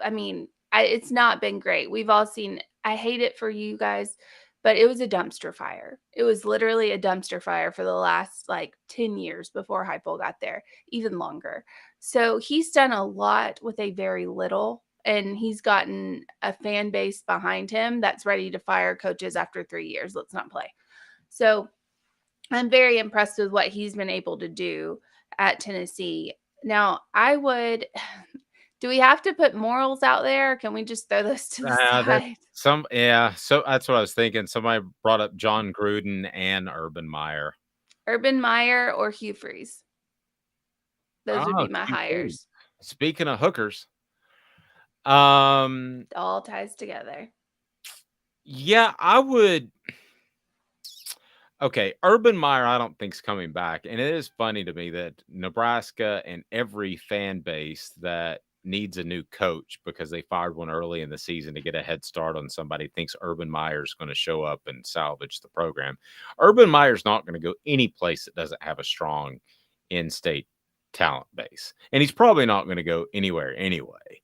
S3: it's not been great. We've all seen, I hate it for you guys, but it was a dumpster fire. It was literally a dumpster fire for the last 10 years before Heupel got there, even longer. So he's done a lot with a very little, and he's gotten a fan base behind him that's ready to fire coaches after 3 years. Let's not play. So I'm very impressed with what he's been able to do at Tennessee. Now, do we have to put morals out there? Or can we just throw those to the side?
S2: So that's what I was thinking. Somebody brought up John Gruden and Urban Meyer.
S3: Urban Meyer or Hugh Freeze. Those would be my hires.
S2: Speaking of hookers.
S3: It all ties together.
S2: Yeah, I would. Okay, Urban Meyer, I don't think's coming back. And it is funny to me that Nebraska and every fan base that needs a new coach because they fired one early in the season to get a head start on somebody thinks Urban Meyer's going to show up and salvage the program. Urban Meyer's not going to go any place that doesn't have a strong in-state talent base. And he's probably not going to go anywhere anyway.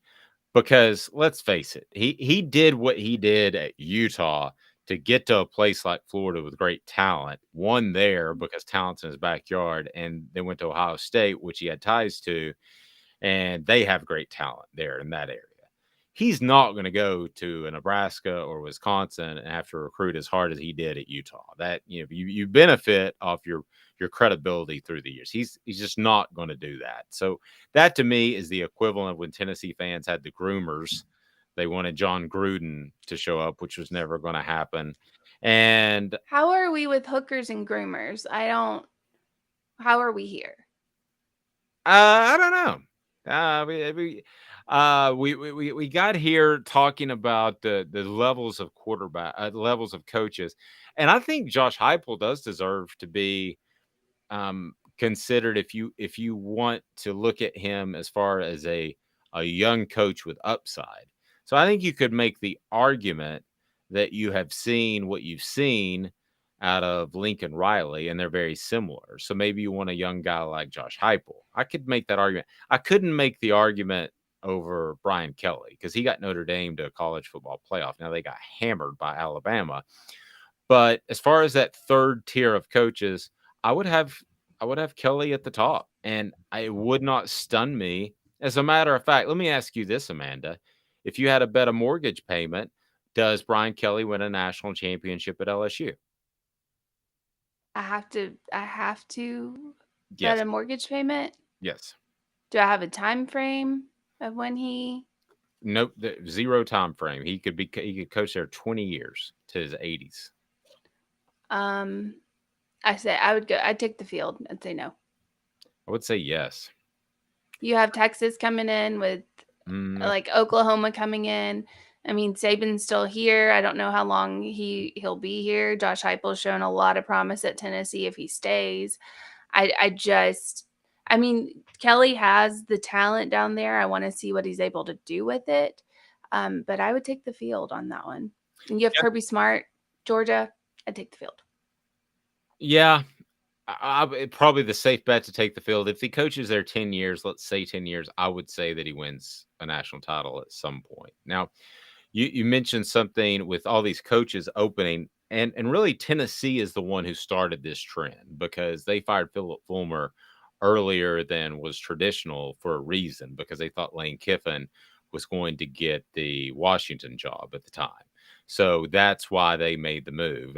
S2: Because let's face it, he did what he did at Utah to get to a place like Florida with great talent, won there because talent's in his backyard, and then went to Ohio State, which he had ties to, and they have great talent there in that area. He's not going to go to a Nebraska or Wisconsin and have to recruit as hard as he did at Utah. That you benefit off your credibility through the years. He's just not going to do that. So that to me is the equivalent of when Tennessee fans had the groomers They wanted John Gruden to show up, which was never going to happen. And
S3: How are we with hookers and groomers? How are we here?
S2: I don't know. We got here talking about the levels of quarterback, levels of coaches, and I think Josh Heupel does deserve to be considered if you want to look at him as far as a young coach with upside. So I think you could make the argument that you have seen what you've seen out of Lincoln Riley, and they're very similar. So maybe you want a young guy like Josh Heupel. I could make that argument. I couldn't make the argument over Brian Kelly because he got Notre Dame to a college football playoff. Now they got hammered by Alabama. But as far as that third tier of coaches, I would have Kelly at the top, and it would not stun me. As a matter of fact, let me ask you this, Amanda. If you had to bet a mortgage payment, does Brian Kelly win a national championship at LSU?
S3: I have to
S2: Yes.
S3: bet a mortgage payment.
S2: Yes.
S3: Do I have a time frame of when he?
S2: Nope. Zero time frame. He could coach there 20 years to his 80s.
S3: I'd take the field. I'd say no.
S2: I would say yes.
S3: You have Texas coming in with like Oklahoma coming in. I mean, Saban's still here. I don't know how long he'll be here. Josh Heupel's shown a lot of promise at Tennessee if he stays. I mean, Kelly has the talent down there. I want to see what he's able to do with it. But I would take the field on that one. And you have Kirby Smart, Georgia. I'd take the field.
S2: Yeah. Probably the safe bet to take the field. If he coaches there 10 years, let's say 10 years, I would say that he wins a national title at some point. Now, you mentioned something with all these coaches opening, and really Tennessee is the one who started this trend because they fired Philip Fulmer earlier than was traditional for a reason, because they thought Lane Kiffin was going to get the Washington job at the time. So that's why they made the move.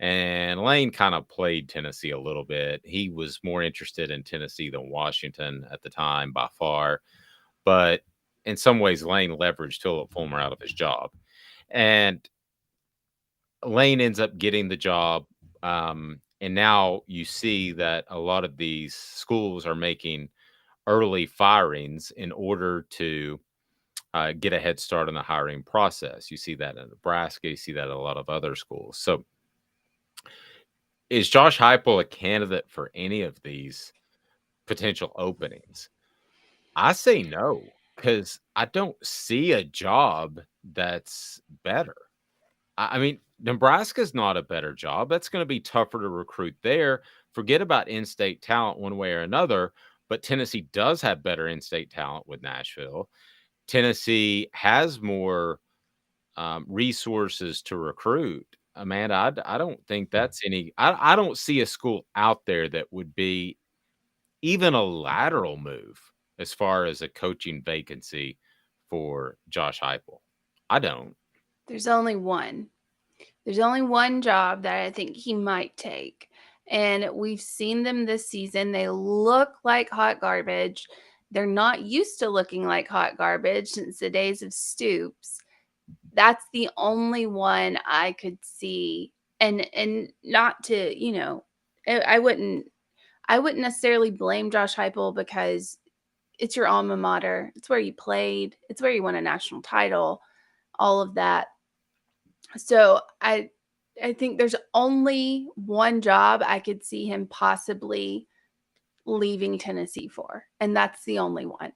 S2: And Lane kind of played Tennessee a little bit. He was more interested in Tennessee than Washington at the time by far. But in some ways, Lane leveraged Philip Fulmer out of his job. And Lane ends up getting the job. And now you see that a lot of these schools are making early firings in order to get a head start on the hiring process. You see that in Nebraska. You see that in a lot of other schools. So is Josh Heupel a candidate for any of these potential openings? I say no, because I don't see a job that's better. I mean, Nebraska's not a better job. That's going to be tougher to recruit there. Forget about in-state talent one way or another, but Tennessee does have better in-state talent with Nashville. Tennessee has more resources to recruit. Amanda, I don't think that's any. I don't see a school out there that would be even a lateral move as far as a coaching vacancy for Josh Heupel. I don't.
S3: There's only one. There's only one job that I think he might take. And we've seen them this season. They look like hot garbage. They're not used to looking like hot garbage since the days of Stoops. That's the only one I could see. And not to, I wouldn't necessarily blame Josh Heupel because it's your alma mater. It's where you played. It's where you won a national title, all of that. So I think there's only one job I could see him possibly leaving Tennessee for, and that's the only one.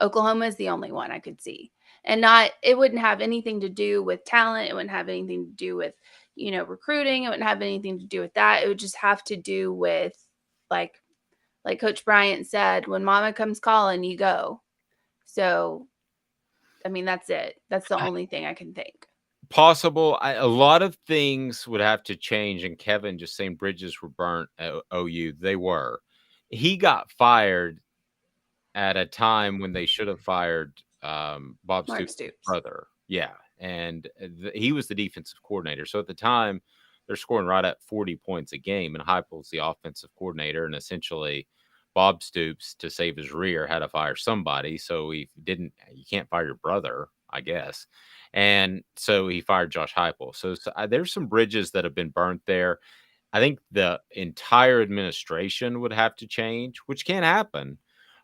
S3: Oklahoma is the only one I could see. And it wouldn't have anything to do with talent. It wouldn't have anything to do with, recruiting. It wouldn't have anything to do with that. It would just have to do with like Coach Bryant said, when mama comes calling, you go. So, I mean, that's it. That's the only thing I can think.
S2: Possible. A lot of things would have to change. And Kevin just saying bridges were burnt at OU. They were. He got fired at a time when they should have fired Bob Stoops' brother. Yeah. And he was the defensive coordinator. So at the time, they're scoring right at 40 points a game. And Heupel's the offensive coordinator. And essentially, Bob Stoops, to save his rear, had to fire somebody. So you can't fire your brother. I guess. And so he fired Josh Heupel. So there's some bridges that have been burnt there. I think the entire administration would have to change, which can happen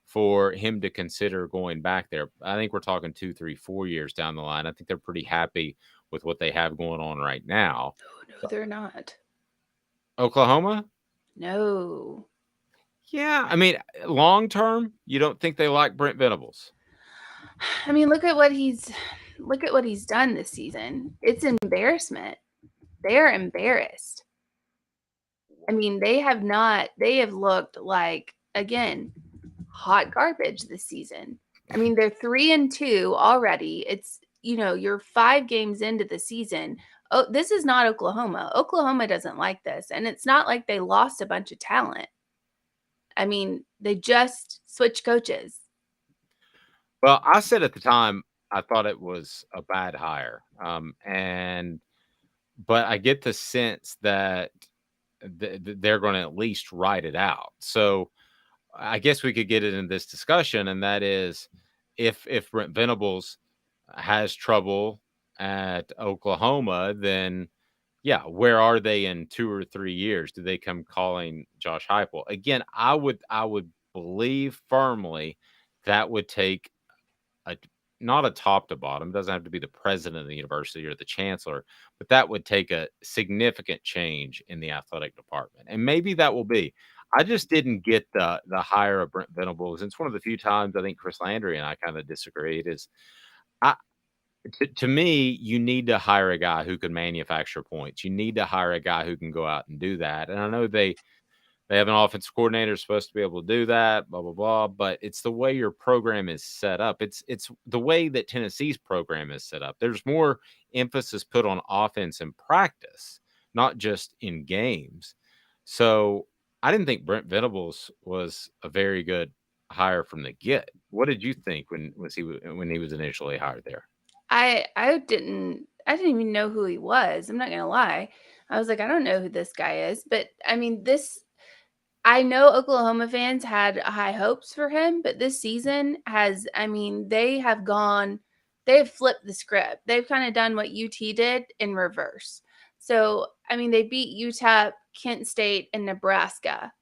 S2: for him to consider going back there. I think we're talking 2, 3, 4 years down the line. I think they're pretty happy with what they have going on right now.
S3: No, they're not.
S2: Oklahoma?
S3: No.
S2: Yeah. I mean, long term, you don't think they like Brent Venables?
S3: I mean, look at what he's done this season. It's embarrassment. They are embarrassed. I mean, they have looked like, again, hot garbage this season. I mean, they're 3-2 already. It's, you're 5 games into the season. Oh, this is not Oklahoma. Oklahoma doesn't like this. And it's not like they lost a bunch of talent. I mean, they just switched coaches.
S2: Well, I said at the time, I thought it was a bad hire. But I get the sense that they're going to at least write it out. So I guess we could get it in this discussion, and that is if Brent Venables has trouble at Oklahoma, then yeah, where are they in 2 or 3 years? Do they come calling Josh Heupel again? I would believe firmly that would take not a top to bottom. It doesn't have to be the president of the university or the chancellor, but that would take a significant change in the athletic department. And maybe that will be. I just didn't get the hire of Brent Venables. And it's one of the few times I think Chris Landry and I kind of disagreed. To me, you need to hire a guy who can manufacture points. You need to hire a guy who can go out and do that. And I know they have an offensive coordinator supposed to be able to do that, blah, blah, blah. But it's the way your program is set up. It's the way that Tennessee's program is set up. There's more emphasis put on offense in practice, not just in games. So I didn't think Brent Venables was a very good hire from the get. What did you think when he was initially hired there?
S3: I didn't even know who he was. I'm not going to lie. I was like, I don't know who this guy is. But I mean, I know Oklahoma fans had high hopes for him, but this season they have flipped the script. They've kind of done what UT did in reverse. So, I mean, they beat UTEP, Kent State, and Nebraska.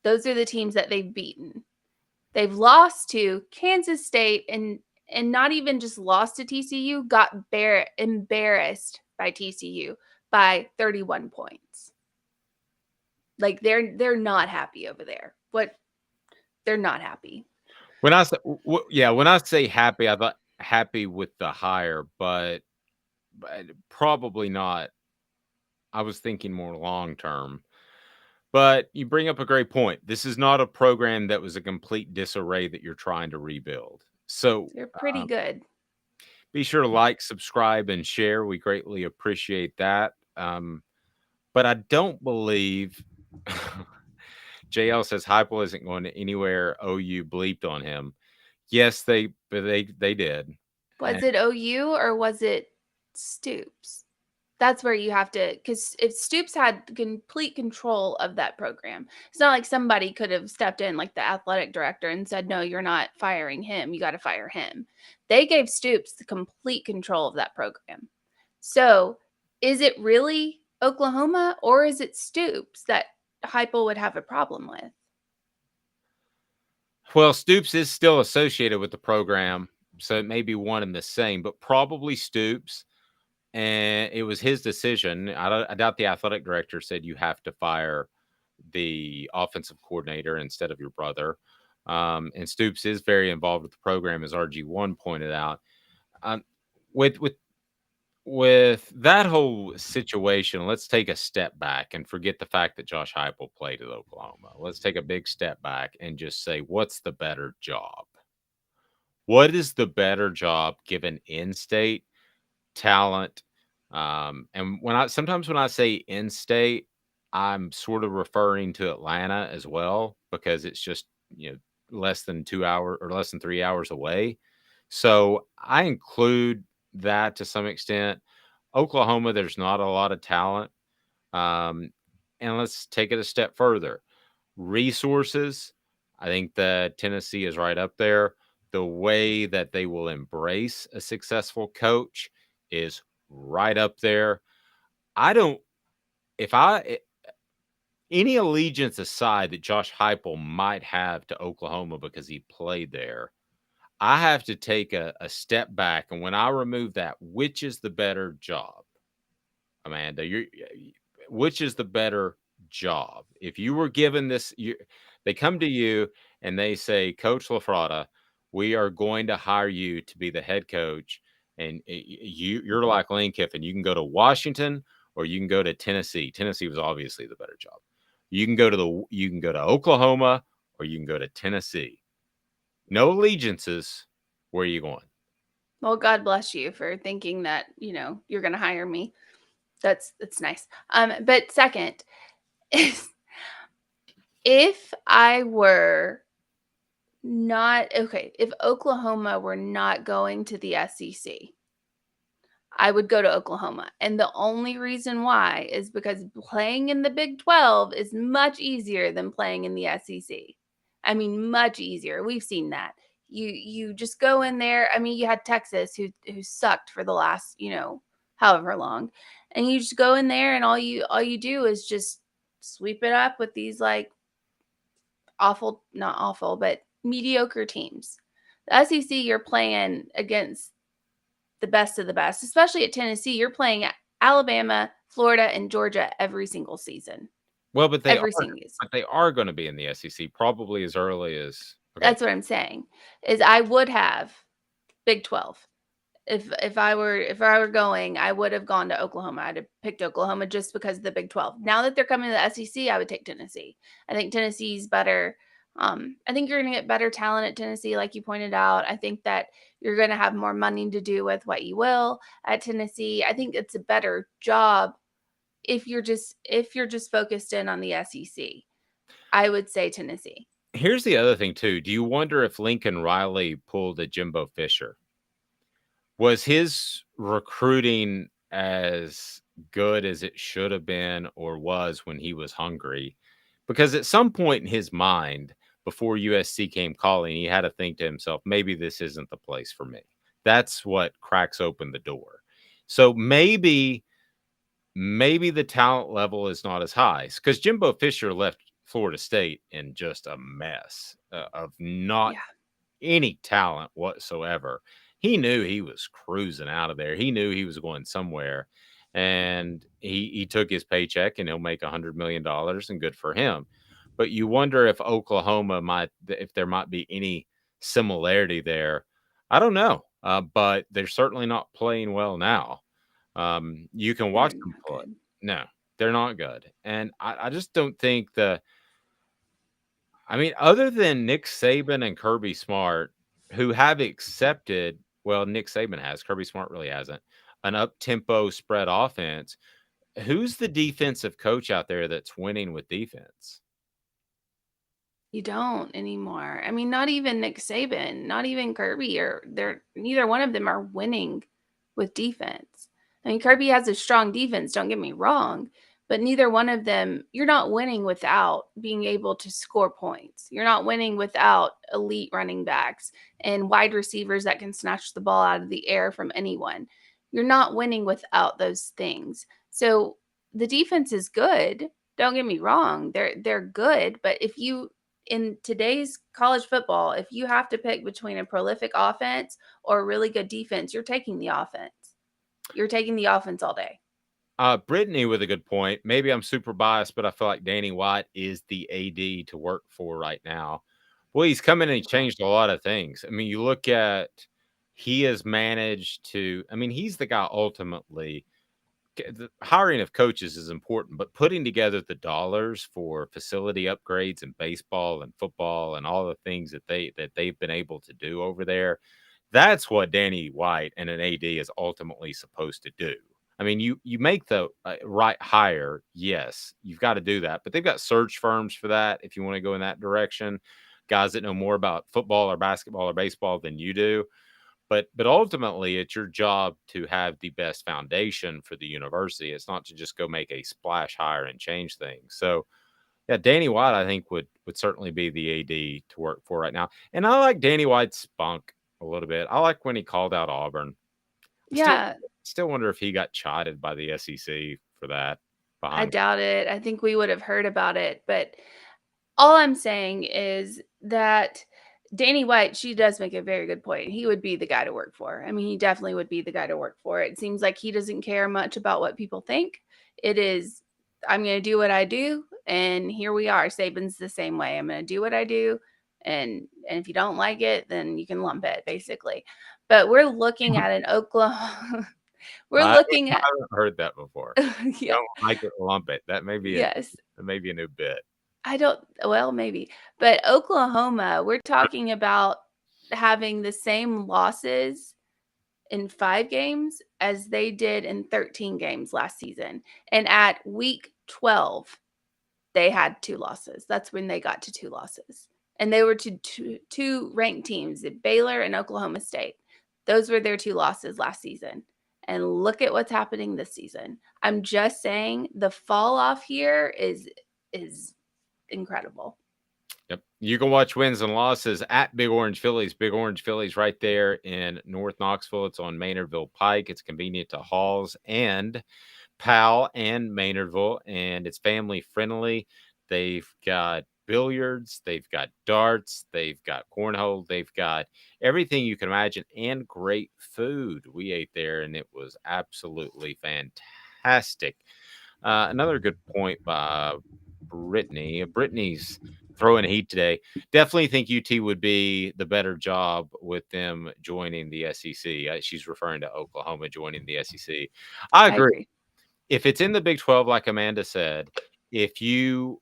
S3: Those are the teams that they've beaten. They've lost to Kansas State and not even just lost to TCU, got embarrassed by TCU by 31 points. Like they're not happy over there. They're not happy.
S2: When I say happy, I thought happy with the hire, but probably not. I was thinking more long term. But you bring up a great point. This is not a program that was a complete disarray that you're trying to rebuild. So
S3: they're pretty good.
S2: Be sure to like, subscribe, and share. We greatly appreciate that. But I don't believe JL says Heupel isn't going to anywhere. OU bleeped on him. Yes, they did.
S3: Was it OU or was it Stoops? That's where you have to, because if Stoops had complete control of that program, it's not like somebody could have stepped in like the athletic director and said, no, you're not firing him. You got to fire him. They gave Stoops the complete control of that program. So is it really Oklahoma or is it Stoops that Heupel would have a problem with?
S2: Well, Stoops is still associated with the program, so it may be one and the same, but probably Stoops. And it was his decision. I doubt the athletic director said you have to fire the offensive coordinator instead of your brother. And Stoops is very involved with the program, as RG1 pointed out. With that whole situation, let's take a step back and forget the fact that Josh Heupel played at Oklahoma. Let's take a big step back and just say, what's the better job? What is the better job given in-state talent? And sometimes when I say in-state, I'm sort of referring to Atlanta as well, because it's just, less than 2 hours or less than 3 hours away. So I include that to some extent. Oklahoma, there's not a lot of talent. And let's take it a step further. Resources, I think that Tennessee is right up there. the way that they will embrace a successful coach is right up there. Any allegiance aside that Josh Heupel might have to Oklahoma because he played there, I have to take a step back. And when I remove that, which is the better job? Amanda, which is the better job? If you were given this, they come to you and they say, Coach LaFratta, we are going to hire you to be the head coach. And you're like Lane Kiffin. You can go to Washington or you can go to Tennessee. Tennessee was obviously the better job. You can go to Oklahoma or you can go to Tennessee. No allegiances. Where are you going?
S3: Well, God bless you for thinking that, you're going to hire me. That's nice. But second, if I were not okay, if Oklahoma were not going to the SEC, I would go to Oklahoma. And the only reason why is because playing in the Big 12 is much easier than playing in the SEC. I mean, much easier. We've seen that. You just go in there. I mean, you had Texas who sucked for the last, however long. And you just go in there and all you do is just sweep it up with these like not awful, but mediocre teams. The SEC, you're playing against the best of the best, especially at Tennessee. You're playing Alabama, Florida, and Georgia every single season.
S2: Well, but they are going to be in the SEC probably as early as. Okay.
S3: That's what I'm saying. Is I would have Big 12. If I were going, I would have gone to Oklahoma. I'd have picked Oklahoma just because of the Big 12. Now that they're coming to the SEC, I would take Tennessee. I think Tennessee's better. I think you're going to get better talent at Tennessee, like you pointed out. I think that you're going to have more money to do with what you will at Tennessee. I think it's a better job if you're just focused in on the SEC. I would say Tennessee.
S2: Here's the other thing too. Do you wonder if Lincoln Riley pulled a Jimbo Fisher? Was his recruiting as good as it should have been or was when he was hungry? Because at some point in his mind, before USC came calling, he had to think to himself, maybe this isn't the place for me. That's what cracks open the door. So maybe the talent level is not as high, because Jimbo Fisher left Florida State in just a mess of not any talent whatsoever. He knew he was cruising out of there. He knew he was going somewhere, and he took his paycheck and he'll make $100 million, and good for him. But you wonder if Oklahoma if there might be any similarity there. I don't know, but they're certainly not playing well now. You can watch them play. No, they're not good. And I just don't think other than Nick Saban and Kirby Smart, who have accepted, well, Nick Saban has, Kirby Smart really hasn't, an up-tempo spread offense. Who's the defensive coach out there that's winning with defense?
S3: You don't anymore. I mean, not even Nick Saban, not even Kirby, neither one of them are winning with defense. I mean, Kirby has a strong defense, don't get me wrong, but neither one of them, you're not winning without being able to score points. You're not winning without elite running backs and wide receivers that can snatch the ball out of the air from anyone. You're not winning without those things. So the defense is good. Don't get me wrong. They're good, but in today's college football, if you have to pick between a prolific offense or a really good defense, you're taking the offense. You're taking the offense all day.
S2: Brittany with a good point. Maybe I'm super biased, but I feel like Danny White is the AD to work for right now. Well, he's come in and he changed a lot of things. I mean, you look at, he has managed to, he's the guy ultimately. The hiring of coaches is important, but putting together the dollars for facility upgrades in baseball and football and all the things that they've been able to do over there, that's what Danny White and an AD is ultimately supposed to do. I mean, you make the right hire, yes, you've got to do that, but they've got search firms for that if you want to go in that direction, guys that know more about football or basketball or baseball than you do. But ultimately, it's your job to have the best foundation for the university. It's not to just go make a splash hire and change things. So Yeah, Danny White, I think, would certainly be the AD to work for right now. And I like Danny White's spunk a little bit. I like when he called out Auburn.
S3: Yeah,
S2: Still wonder if he got chided by the SEC for that
S3: I
S2: behind.
S3: doubt it. I think we would have heard about it. But all I'm saying is that Danny White, she does make a very good point. He would be the guy to work for. I mean, he definitely would be the guy to work for. It seems like he doesn't care much about what people think. It is, I'm going to do what I do, and here we are. Saban's the same way. I'm going to do what I do, and if you don't like it, then you can lump it, basically. But we're looking at an Oklahoma. We're
S2: I
S3: looking at
S2: haven't heard that before.
S3: yeah,
S2: Don't like it, lump it. That may be
S3: yes.
S2: a new bit.
S3: I don't, well, maybe. But Oklahoma, we're talking about having the same losses in 5 games as they did in 13 games last season. And at week 12, they had 2 losses. That's when they got to 2 losses. And they were to two ranked teams, Baylor and Oklahoma State. Those were their 2 losses last season. And look at what's happening this season. I'm just saying the fall off here is incredible.
S2: Yep. You can watch wins and losses at Big Orange Phillies. Big Orange Phillies right there in North Knoxville. It's on Maynardville Pike. It's convenient to Halls and Powell and Maynardville, and it's family friendly. They've got billiards, they've got darts, they've got cornhole, they've got everything you can imagine, and great food. We ate there, and it was absolutely fantastic. Another good point by Brittany. Brittany's throwing heat today. Definitely think UT would be the better job with them joining the SEC. She's referring to Oklahoma joining the SEC. I agree. If it's in the Big 12, like Amanda said, if you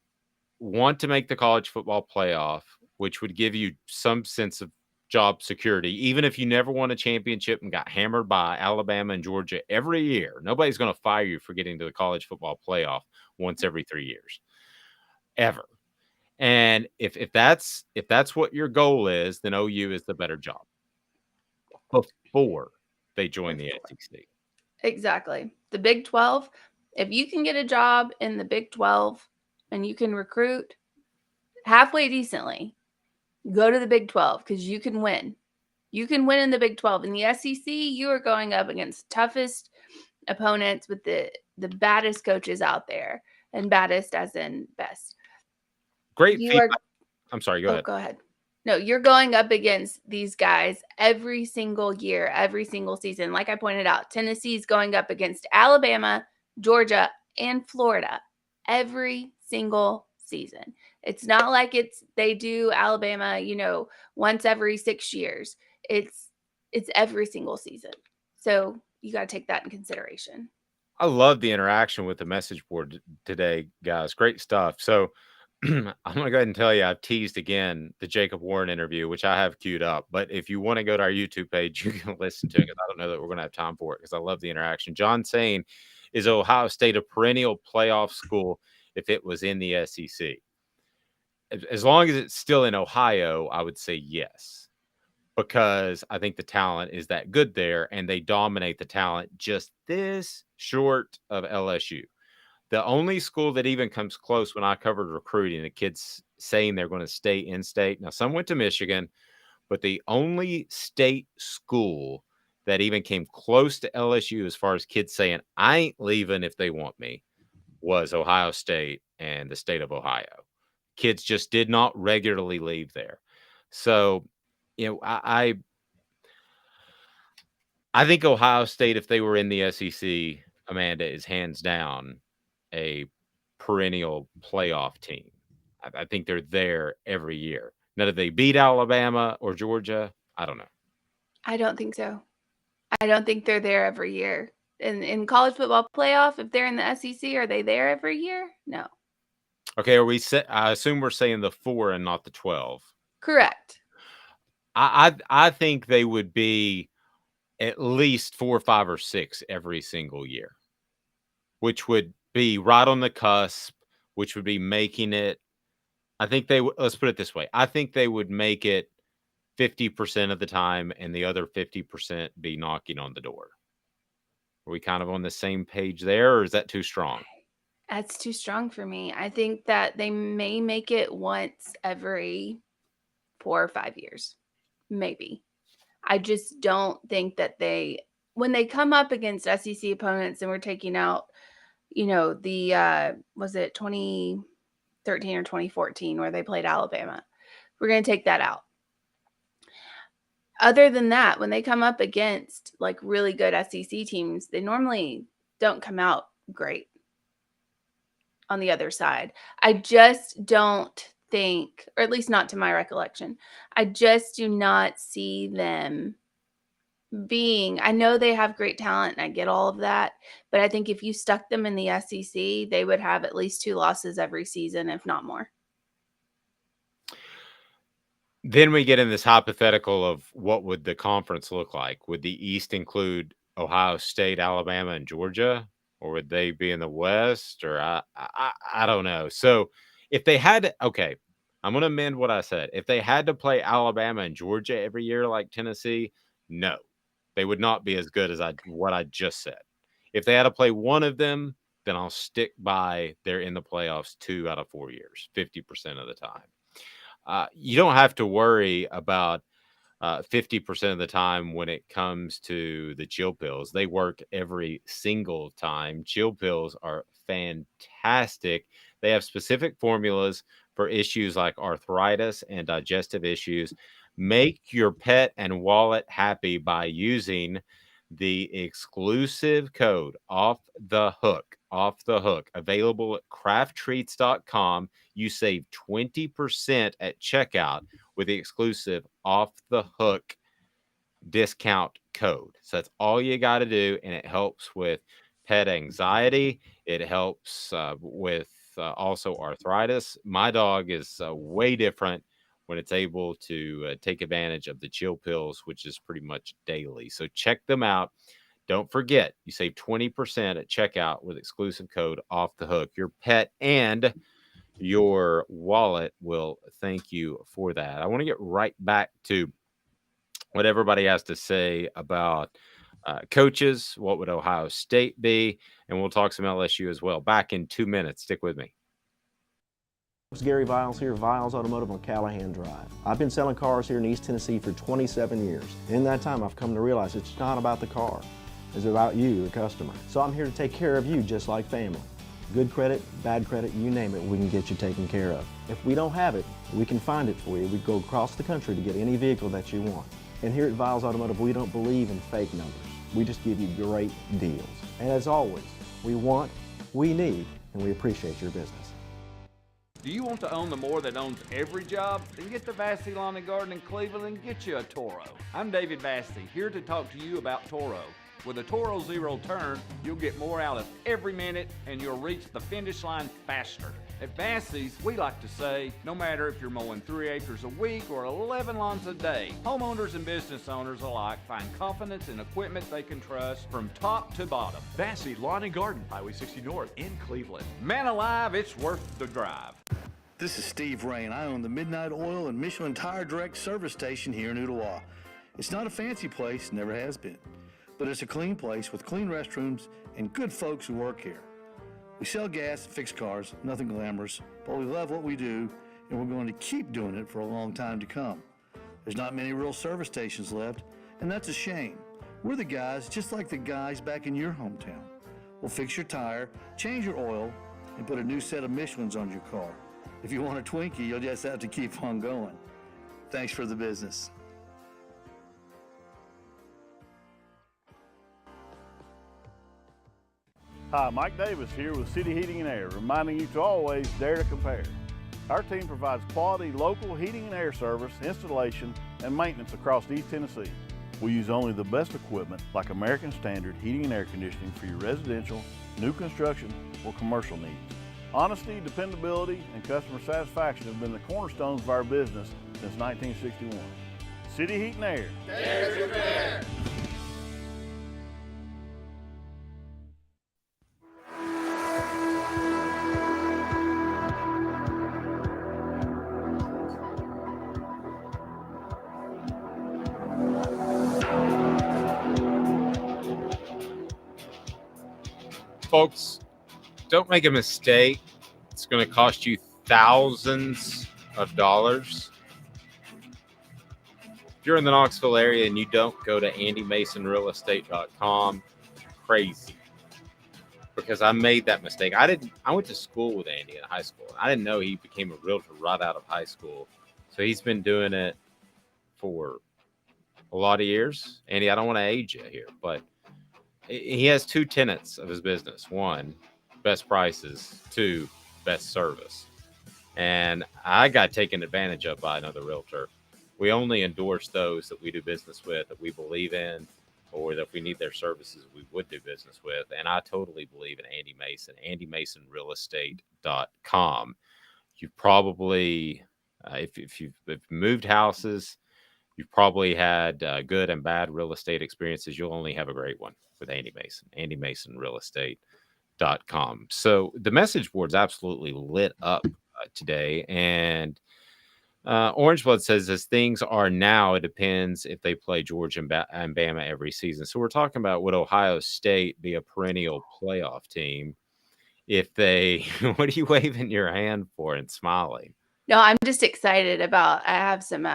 S2: want to make the college football playoff, which would give you some sense of job security, even if you never won a championship and got hammered by Alabama and Georgia every year, nobody's going to fire you for getting to the college football playoff once every 3 years, ever. And if that's what your goal is, then OU is the better job before they join the SEC.
S3: Exactly. The Big 12, if you can get a job in the Big 12 and you can recruit halfway decently, go to the Big 12 because you can win. You can win in the Big 12. In the SEC, you are going up against toughest opponents with the baddest coaches out there, and baddest as in best.
S2: Great feedback. I'm sorry, go ahead.
S3: Go ahead. No, you're going up against these guys every single year, every single season. Like I pointed out, Tennessee's going up against Alabama, Georgia, and Florida every single season. It's not like they do Alabama, once every 6 years. It's every single season. So you got to take that in consideration.
S2: I love the interaction with the message board today, guys. Great stuff. So I'm going to go ahead and tell you, I've teased again the Jacob Warren interview, which I have queued up. But if you want to go to our YouTube page, you can listen to it because I don't know that we're going to have time for it because I love the interaction. John saying, is Ohio State a perennial playoff school if it was in the SEC? As long as it's still in Ohio, I would say yes, because I think the talent is that good there and they dominate the talent just this short of LSU. The only school that even comes close when I covered recruiting, the kids saying they're going to stay in state. Now, some went to Michigan, but the only state school that even came close to LSU as far as kids saying, I ain't leaving if they want me, was Ohio State and the state of Ohio. Kids just did not regularly leave there. So, I think Ohio State, if they were in the SEC, Amanda, is hands down a perennial playoff team. I think they're there every year. Now, do they beat Alabama or Georgia? I don't know.
S3: I don't think so. I don't think they're there every year. In college football playoff, if they're in the SEC, are they there every year? No.
S2: Okay, I assume we're saying the 4 and not the 12.
S3: Correct.
S2: I think they would be at least 4, 5, or 6 every single year, which would be right on the cusp, which would be making it. I think let's put it this way. I think they would make it 50% of the time and the other 50% be knocking on the door. Are we kind of on the same page there, or is that too strong?
S3: That's too strong for me. I think that they may make it once every 4 or 5 years. Maybe. I just don't think that when they come up against SEC opponents and we're taking out, the was it 2013 or 2014 where they played Alabama? We're going to take that out. Other than that, when they come up against like really good SEC teams, they normally don't come out great on the other side. I just don't think, or at least not to my recollection, I just do not see them I know they have great talent and I get all of that, but I think if you stuck them in the SEC, they would have at least 2 losses every season, if not more.
S2: Then we get in this hypothetical of what would the conference look like? Would the East include Ohio State, Alabama, and Georgia, or would they be in the West? Or I don't know. So if they had to, okay, I'm going to amend what I said. If they had to play Alabama and Georgia every year like Tennessee, no, they would not be as good as what I just said. If they had to play one of them, then I'll stick by they're in the playoffs 2 out of 4 years, 50% of the time. You don't have to worry about 50% of the time when it comes to the chill pills. They work every single time. Chill pills are fantastic. They have specific formulas for issues like arthritis and digestive issues. Make your pet and wallet happy by using the exclusive code off the hook, available at crafttreats.com. You save 20% at checkout with the exclusive off the hook discount code. So that's all you got to do. And it helps with pet anxiety. It helps with also arthritis. My dog is way different when it's able to take advantage of the chill pills, which is pretty much daily. So check them out. Don't forget, you save 20% at checkout with exclusive code off the hook. Your pet and your wallet will thank you for that. I want to get right back to what everybody has to say about coaches. What would Ohio State be? And we'll talk some LSU as well. Back in 2 minutes. Stick with me.
S6: It's Gary Viles here, Viles Automotive on Callahan Drive. I've been selling cars here in East Tennessee for 27 years. In that time, I've come to realize it's not about the car. It's about you, the customer. So I'm here to take care of you just like family. Good credit, bad credit, you name it, we can get you taken care of. If we don't have it, we can find it for you. We go across the country to get any vehicle that you want. And here at Viles Automotive, we don't believe in fake numbers. We just give you great deals. And as always, we want, we need, and we appreciate your business.
S10: Do you want to own the more that owns every job? Then get to Vassy Lawn and Garden in Cleveland and get you a Toro. I'm David Vassy, here to talk to you about Toro. With a Toro Zero Turn, you'll get more out of every minute and you'll reach the finish line faster. At Vassy's, we like to say, no matter if you're mowing 3 acres a week or 11 lawns a day, homeowners and business owners alike find confidence in equipment they can trust from top to bottom.
S11: Vassy Lawn and Garden, Highway 60 North in Cleveland.
S10: Man alive, it's worth the drive.
S9: This is Steve Rain. I own the Midnight Oil and Michelin Tire Direct service station here in Ottawa. It's not a fancy place, never has been, but it's a clean place with clean restrooms and good folks who work here. We sell gas and fix cars, nothing glamorous, but we love what we do, and we're going to keep doing it for a long time to come. There's not many real service stations left, and that's a shame. We're the guys just like the guys back in your hometown. We'll fix your tire, change your oil, and put a new set of Michelins on your car. If you want a Twinkie, you'll just have to keep on going. Thanks for the business.
S7: Hi, Mike Davis here with City Heating and Air, reminding you to always dare to compare. Our team provides quality local heating and air service, installation, and maintenance across East Tennessee. We use only the best equipment like American Standard heating and air conditioning for your residential, new construction, or commercial needs. Honesty, dependability, and customer satisfaction have been the cornerstones of our business since 1961. City Heat and Air.
S8: Dare to compare.
S2: Folks, Don't make a mistake. It's going to cost you thousands of dollars. If you're in the Knoxville area and you don't go to andymasonrealestate.com, crazy. Because I made that mistake. I went to school with Andy in high school. I didn't know he became a realtor right out of high school. So he's been doing it for a lot of years. Andy, I don't want to age you here, but he has two tenets of his business. One, best prices. Two, best service. And I got taken advantage of by another realtor. We only endorse those that we do business with, that we believe in, or that if we need their services, we would do business with. And I totally believe in Andy Mason, andymasonrealestate.com. You've probably, if you've moved houses, you've probably had good and bad real estate experiences. You'll only have a great one with Andy Mason, andymasonrealestate.com. So the message board's absolutely lit up today. And Orange Blood says, as things are now, it depends if they play Georgia and Bama every season. So we're talking about, would Ohio State be a perennial playoff team if they, what are you waving your hand for and smiling?
S3: No, I'm just excited about, I have some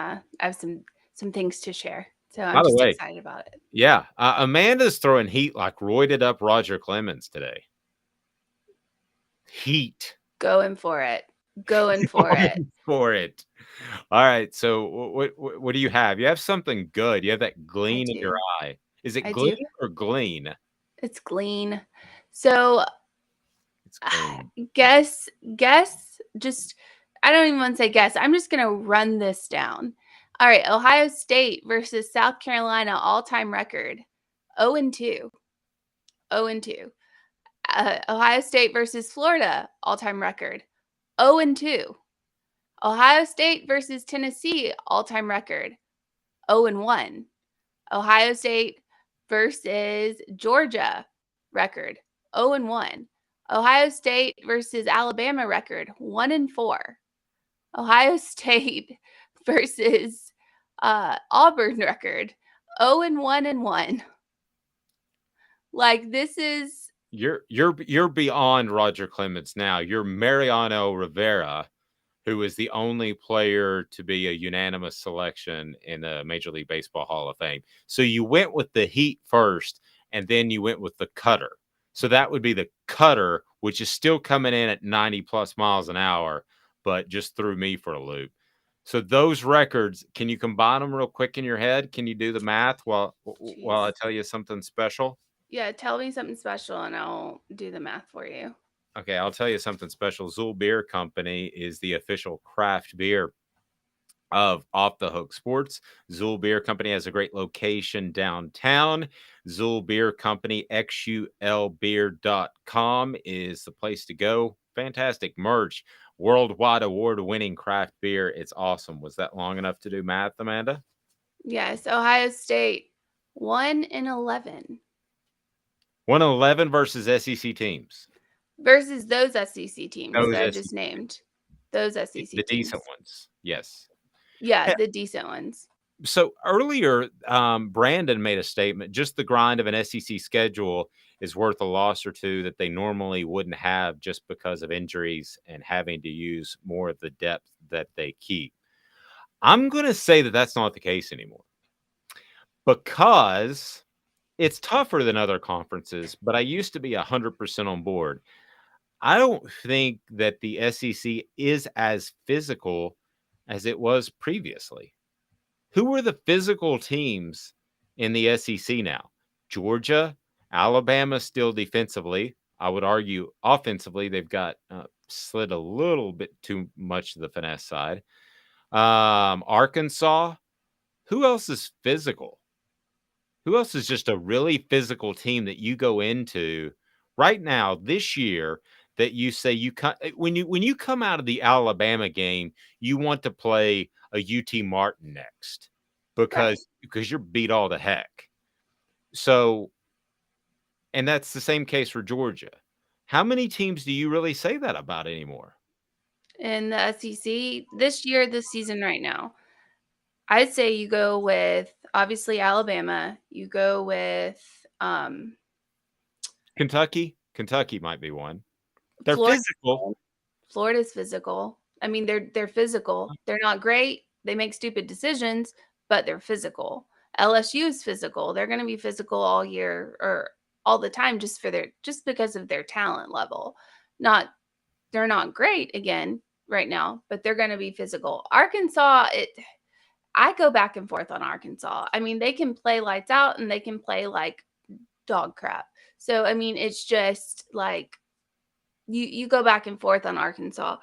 S3: things to share. So I'm just excited about it.
S2: Yeah. Amanda's throwing heat like roided up Roger Clemens today. Heat.
S3: Going for it. Going for it.
S2: All right. So what do you have? You have something good. You have that gleam in your eye. Is it gleam or glean?
S3: It's glean. So
S2: it's glean.
S3: Guess, just, I don't even want to say guess. I'm just going to run this down. All right. Ohio State versus South Carolina all-time record. 0-2. 0-2. Ohio State versus Florida all-time record. 0-2. Ohio State versus Tennessee all-time record. 0-1. Ohio State versus Georgia record. 0-1. Ohio State versus Alabama record. 1-4. Ohio State versus Auburn record. 0-1-1. Like, this is,
S2: You're beyond Roger Clemens now. You're Mariano Rivera, who is the only player to be a unanimous selection in the Major League Baseball Hall of Fame. So you went with the heat first, and then you went with the cutter. So that would be the cutter, which is still coming in at 90 plus miles an hour, but just threw me for a loop. So those records, can you combine them real quick in your head? Can you do the math while I tell you something special?
S3: Yeah, tell me something special and I'll do the math for you.
S2: Okay, I'll tell you something special. Zool Beer Company is the official craft beer of Off the Hook Sports. Zool Beer Company has a great location downtown. Zool Beer Company, xulbeer.com is the place to go. Fantastic merch. Worldwide award-winning craft beer. It's awesome. Was that long enough to do math, Amanda?
S3: Yes, Ohio State, 1-11.
S2: 1-11 versus SEC teams.
S3: Versus those SEC teams that I just named. Those SEC teams.
S2: The decent ones. Yes.
S3: Yeah, the decent ones.
S2: So earlier, Brandon made a statement, just the grind of an SEC schedule is worth a loss or two that they normally wouldn't have just because of injuries and having to use more of the depth that they keep. I'm going to say that that's not the case anymore because it's tougher than other conferences, but I used to be 100% on board. I don't think that the SEC is as physical as it was previously. Who are the physical teams in the SEC now? Georgia, Alabama still defensively. I would argue offensively, they've got slid a little bit too much to the finesse side. Arkansas. Who else is physical? Who else is just a really physical team that you go into right now this year that you say when you come out of the Alabama game, you want to play a UT Martin next because you're beat all to heck. So, and that's the same case for Georgia. How many teams do you really say that about anymore?
S3: In the SEC this season right now, I'd say you go with obviously Alabama. You go with
S2: Kentucky. Kentucky might be one. They're physical.
S3: Florida's physical. I mean, they're physical. They're not great. They make stupid decisions, but they're physical. LSU is physical. They're going to be physical all year or all the time just because of their talent level. They're not great again right now, but they're going to be physical. Arkansas, I go back and forth on Arkansas. I mean, they can play lights out and they can play like dog crap. So, I mean, it's just like you go back and forth on Arkansas.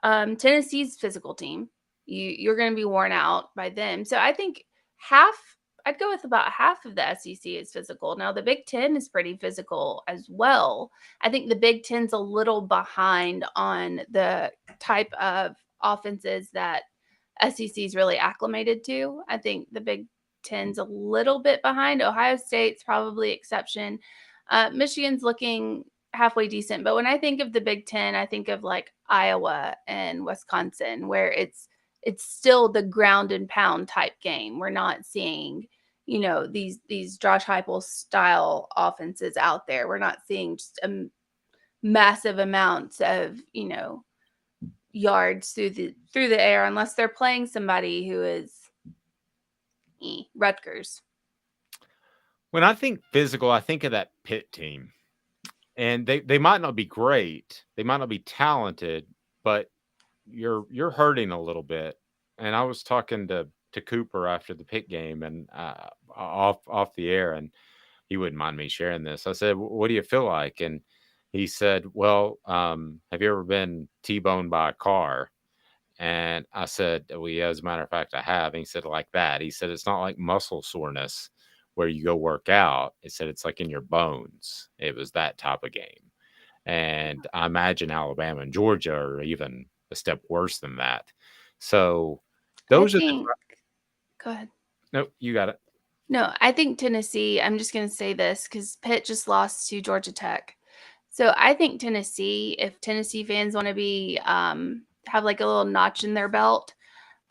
S3: Tennessee's physical team. You're going to be worn out by them. So I think I'd go with about half of the SEC is physical. Now the Big Ten is pretty physical as well. I think the Big Ten's a little behind on the type of offenses that SEC is really acclimated to. I think the Big Ten's a little bit behind. Ohio State's probably exception. Michigan's looking halfway decent, but when I think of the Big Ten, I think of like Iowa and Wisconsin, where it's still the ground and pound type game. We're not seeing, these Josh Heupel style offenses out there. We're not seeing just a massive amounts of, yards through the air, unless they're playing somebody who is Rutgers.
S2: When I think physical, I think of that Pitt team. And they might not be great, they might not be talented, but you're hurting a little bit. And I was talking to Cooper after the Pitt game and off the air, and he wouldn't mind me sharing this. I said, "What do you feel like?" And he said, "Well, have you ever been T-boned by a car?" And I said, "Well, yeah, as a matter of fact, I have." And he said, "Like that?" He said, "It's not like muscle soreness where you go work out." He said, "It's like in your bones." It was that type of game. And I imagine Alabama and Georgia are even a step worse than that. So those are the.
S3: Go ahead.
S2: Nope, you got it.
S3: No, I think Tennessee, I'm just going to say this because Pitt just lost to Georgia Tech. So I think Tennessee, if Tennessee fans want to be, have like a little notch in their belt,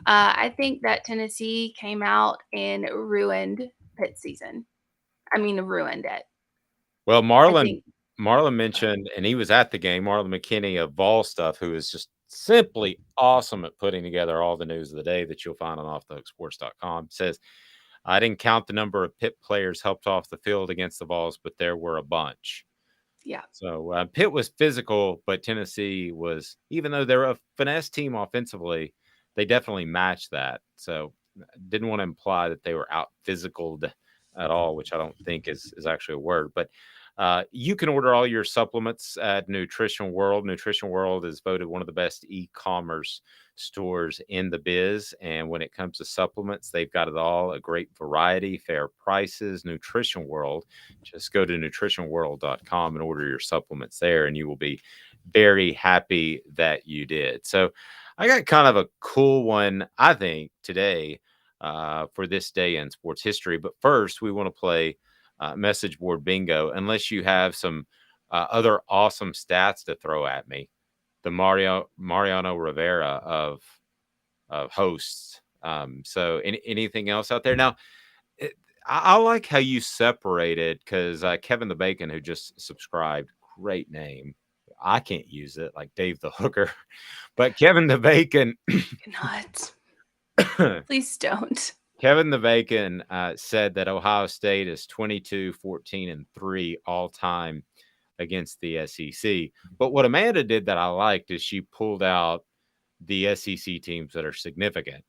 S3: I think that Tennessee came out and ruined Pitt season. I mean, ruined it.
S2: Well, Marlon mentioned, and he was at the game, Marlon McKinney of Vols Stuff, who is just simply awesome at putting together all the news of the day that you'll find on offthehooksports.com, says, "I didn't count the number of Pitt players helped off the field against the Vols, but there were a bunch."
S3: Yeah.
S2: So Pitt was physical, but Tennessee was, even though they're a finesse team offensively, they definitely matched that. So didn't want to imply that they were out physicaled at all, which I don't think is actually a word. But you can order all your supplements at Nutrition World. Nutrition World is voted one of the best e-commerce stores in the biz. And when it comes to supplements, they've got it all, a great variety, fair prices. Nutrition World, just go to nutritionworld.com and order your supplements there, and you will be very happy that you did. So I got kind of a cool one, I think, today for this day in sports history. But first, we want to play message board bingo, unless you have some other awesome stats to throw at me. The Mariano Rivera of hosts. So anything else out there? Now, I like how you separated, because Kevin the Bacon, who just subscribed, great name. I can't use it, like Dave the Hooker, but Kevin the Bacon.
S3: Not. Please don't.
S2: Kevin the Bacon said that Ohio State is 22-14-3 all time against the SEC. But what Amanda did that I liked is she pulled out the SEC teams that are significant,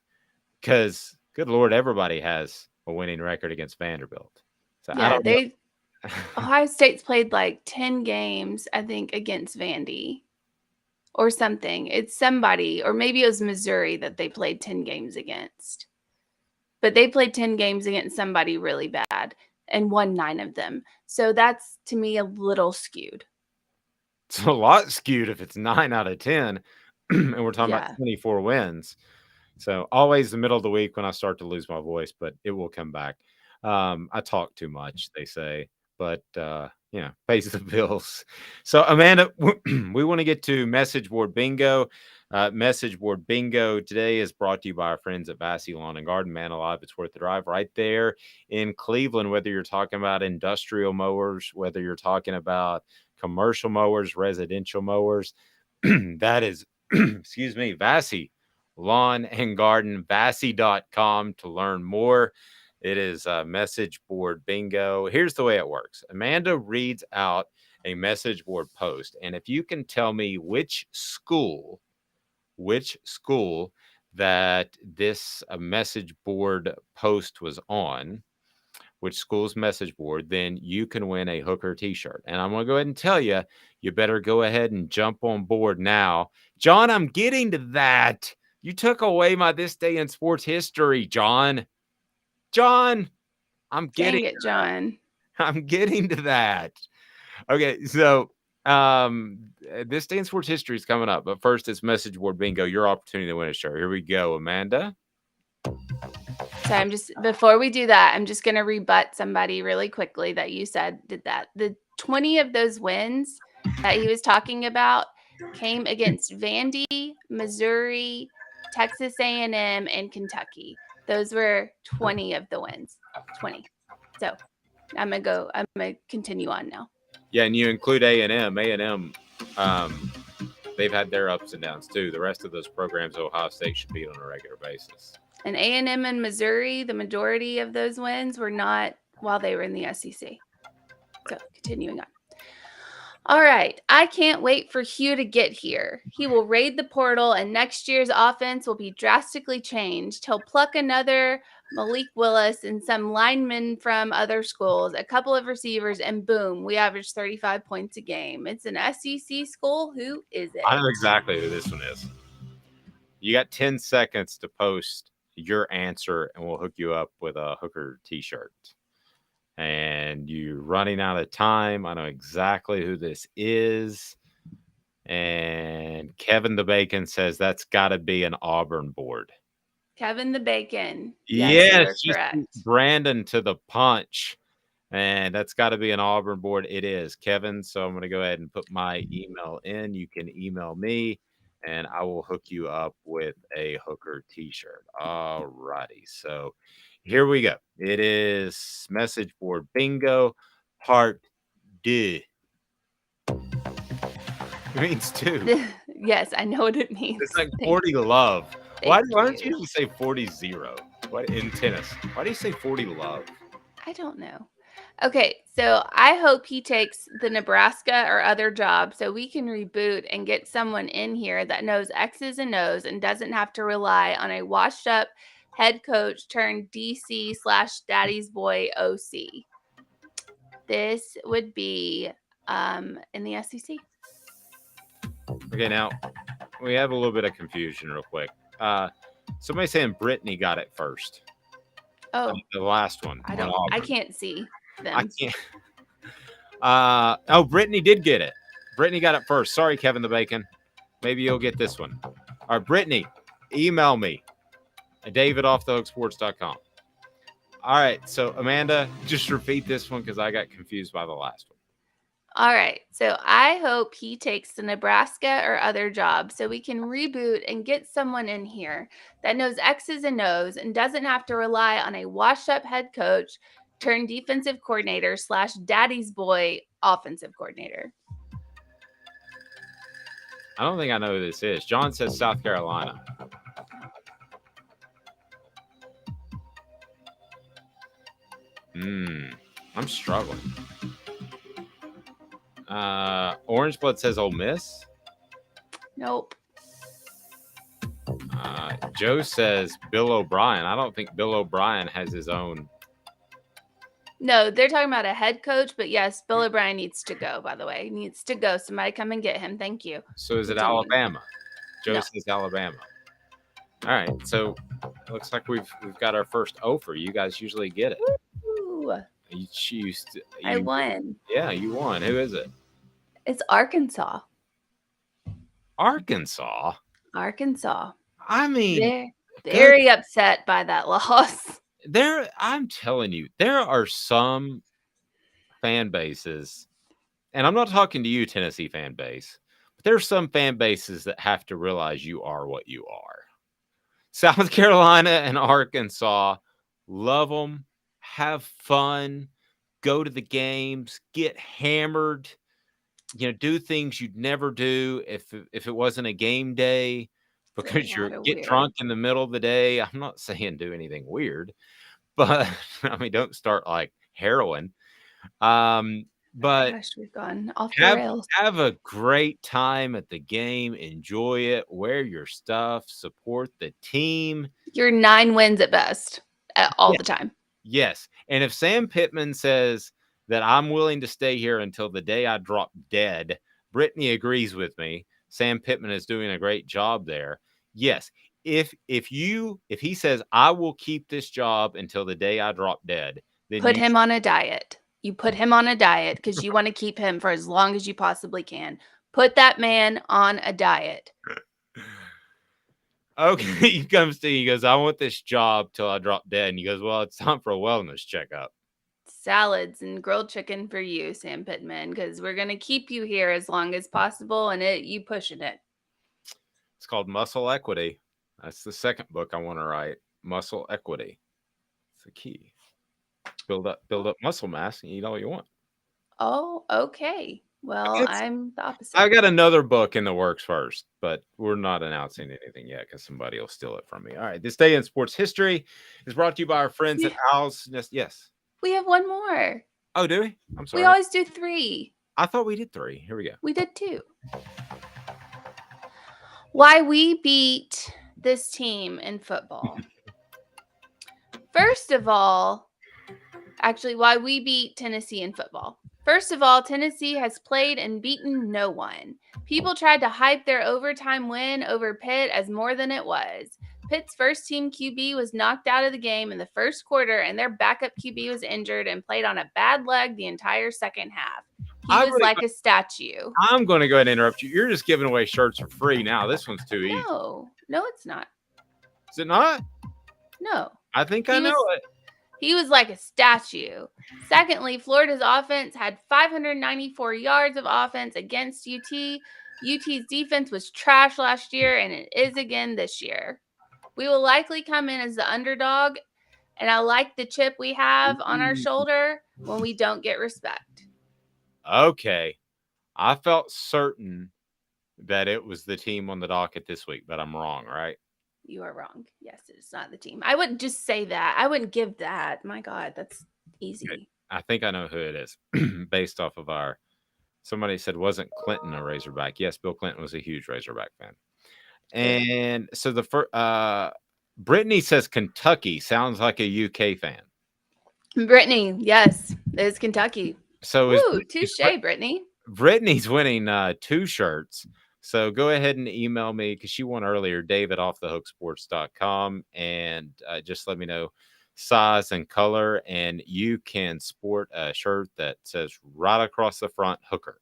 S2: because, good Lord, everybody has a winning record against Vanderbilt. So
S3: yeah, Ohio State's played like 10 games, I think, against Vandy or something. It's somebody, or maybe it was Missouri that they played 10 games against. But they played 10 games against somebody really bad and won 9 of them. So that's, to me, a little skewed.
S2: It's a lot skewed if it's 9 out of 10, and we're talking about 24 wins. So always the middle of the week when I start to lose my voice, but it will come back. I talk too much, they say, but pays the bills. So Amanda, we want to get to message board bingo. Message board bingo today is brought to you by our friends at Vassy Lawn and Garden. Man alive, it's worth the drive, right there in Cleveland. Whether you're talking about industrial mowers, whether you're talking about commercial mowers, residential mowers. That is, excuse me, Vassy Lawn and Garden, Vassy.com to learn more. It is a message board bingo. Here's the way it works. Amanda reads out a message board post. And if you can tell me which school that this message board post was on, which school's message board, then you can win a Hooker t-shirt. And I'm going to go ahead and tell you, you better go ahead and jump on board now. John, I'm getting to that. You took away my This Day in Sports History, John. I'm getting
S3: Dang it, John.
S2: I'm getting to that. Okay, so This Day in Sports History is coming up, but first it's message board bingo. Your opportunity to win a shirt. Here we go, Amanda.
S3: So before we do that, I'm just going to rebut somebody really quickly that you said did that. The 20 of those wins that he was talking about came against Vandy, Missouri, Texas A&M, and Kentucky. Those were 20 of the wins. 20. So I'm going to continue on now.
S2: Yeah, and you include A&M. A&M, they've had their ups and downs too. The rest of those programs, Ohio State should beat on a regular basis.
S3: And A&M and Missouri, the majority of those wins were not while they were in the SEC. So continuing on. All right. I can't wait for Hugh to get here. He will raid the portal, and next year's offense will be drastically changed. He'll pluck another Malik Willis and some linemen from other schools, a couple of receivers, and boom, we average 35 points a game. It's an SEC school. Who is it?
S2: I know exactly who this one is. You got 10 seconds to post your answer, and we'll hook you up with a Hooker t-shirt. And you're running out of time. I know exactly who this is. And Kevin the Bacon says that's got to be an Auburn board.
S3: Kevin the Bacon.
S2: Yes,
S3: you are correct.
S2: Brandon to the punch. And that's got to be an Auburn board. It is, Kevin. So I'm going to go ahead and put my email in. You can email me, and I will hook you up with a Hooker t-shirt. All righty. So here we go. It is message board bingo part 2. It means 2.
S3: Yes, I know what it means.
S2: It's like 40 love. Why don't you say 40-0? What in tennis? Why do you say 40 love?
S3: I don't know. Okay, so I hope he takes the Nebraska or other job so we can reboot and get someone in here that knows X's and O's and doesn't have to rely on a washed up head coach turned DC/daddy's boy OC. This would be in the SEC.
S2: Okay, now we have a little bit of confusion real quick. Somebody saying Brittany got it first.
S3: Oh,
S2: the last one.
S3: I can't see them.
S2: I can't. Brittany did get it. Brittany got it first. Sorry, Kevin the Bacon. Maybe you'll get this one. All right, Brittany, email me at davidoffthehooksports.com. All right, so Amanda, just repeat this one because I got confused by the last one.
S3: All right, so I hope he takes the Nebraska or other job so we can reboot and get someone in here that knows X's and O's and doesn't have to rely on a washed-up head coach turned defensive coordinator /daddy's boy offensive coordinator.
S2: I don't think I know who this is. John says South Carolina. I'm struggling. Orange Blood says Ole Miss.
S3: Nope.
S2: Joe says Bill O'Brien. I don't think Bill O'Brien has his own.
S3: No, they're talking about a head coach, but yes, Bill O'Brien needs to go, by the way. He needs to go. Somebody come and get him. Thank you.
S2: So is it Alabama? Joe says Alabama. All right. So it looks like we've got our first offer. You guys usually get it.
S3: Woo! I won.
S2: Yeah, you won. Who is it?
S3: It's Arkansas.
S2: Arkansas?
S3: I mean, they're very upset by that loss.
S2: I'm telling you, there are some fan bases, and I'm not talking to you, Tennessee fan base, but there are some fan bases that have to realize you are what you are. South Carolina and Arkansas, love them, have fun, go to the games, get hammered. do things you'd never do if it wasn't a game day because you get
S3: weird.
S2: drunk in the middle of the day. I'm not saying do anything weird, but I mean, don't start like heroin. But
S3: Gosh, we've gone off the rails.
S2: have a great time at the game. Enjoy it. Wear your stuff. Support the team.
S3: You're 9 wins at best all the time.
S2: Yes. And if Sam Pittman says that I'm willing to stay here until the day I drop dead, Brittany agrees with me. Sam Pittman is doing a great job there. Yes. If he says I will keep this job until the day I drop dead, then
S3: put him on a diet. You put him on a diet because you want to keep him for as long as you possibly can. Put that man on a diet.
S2: Okay, he comes to you, he goes, I want this job till I drop dead. And he goes, well, it's time for a wellness checkup.
S3: Salads and grilled chicken for you, Sam Pittman, because we're going to keep you here as long as possible, and you pushing it.
S2: It's called Muscle Equity. That's the second book I want to write. Muscle Equity. It's the key. Build up muscle mass and eat all you want.
S3: Oh, okay. Well, I'm the opposite.
S2: I got another book in the works first, but we're not announcing anything yet because somebody will steal it from me. All right. This Day in Sports History is brought to you by our friends at Owl's Nest. Yes.
S3: We have one more.
S2: Oh, do we? I'm sorry.
S3: We always do 3.
S2: I thought we did 3. Here we go.
S3: We did 2. Why we beat this team in football. First of all, actually, why we beat Tennessee in football. First of all, Tennessee has played and beaten no one. People tried to hype their overtime win over Pitt as more than it was. Pitt's first team QB was knocked out of the game in the first quarter, and their backup QB was injured and played on a bad leg the entire second half. He was like a statue.
S2: I'm going to go ahead and interrupt you. You're just giving away shirts for free now. This one's too easy.
S3: No, it's not.
S2: Is it not?
S3: No.
S2: I think I know it.
S3: He was like a statue. Secondly, Florida's offense had 594 yards of offense against UT. UT's defense was trash last year, and it is again this year. We will likely come in as the underdog, and I like the chip we have on our shoulder when we don't get respect.
S2: Okay. I felt certain that it was the team on the docket this week, but I'm wrong, right?
S3: You are wrong. Yes, it's not the team. I wouldn't just say that. I wouldn't give that. My God, that's easy.
S2: Okay. I think I know who it is based off of somebody said, wasn't Clinton a Razorback? Yes, Bill Clinton was a huge Razorback fan. And so the first, Brittany says Kentucky sounds like a UK fan.
S3: Brittany, yes, it's Kentucky.
S2: So
S3: touche, Brittany.
S2: Brittany's winning 2 shirts. So go ahead and email me because she won earlier, David@offthehooksports.com, and just let me know size and color, and you can sport a shirt that says right across the front, Hooker.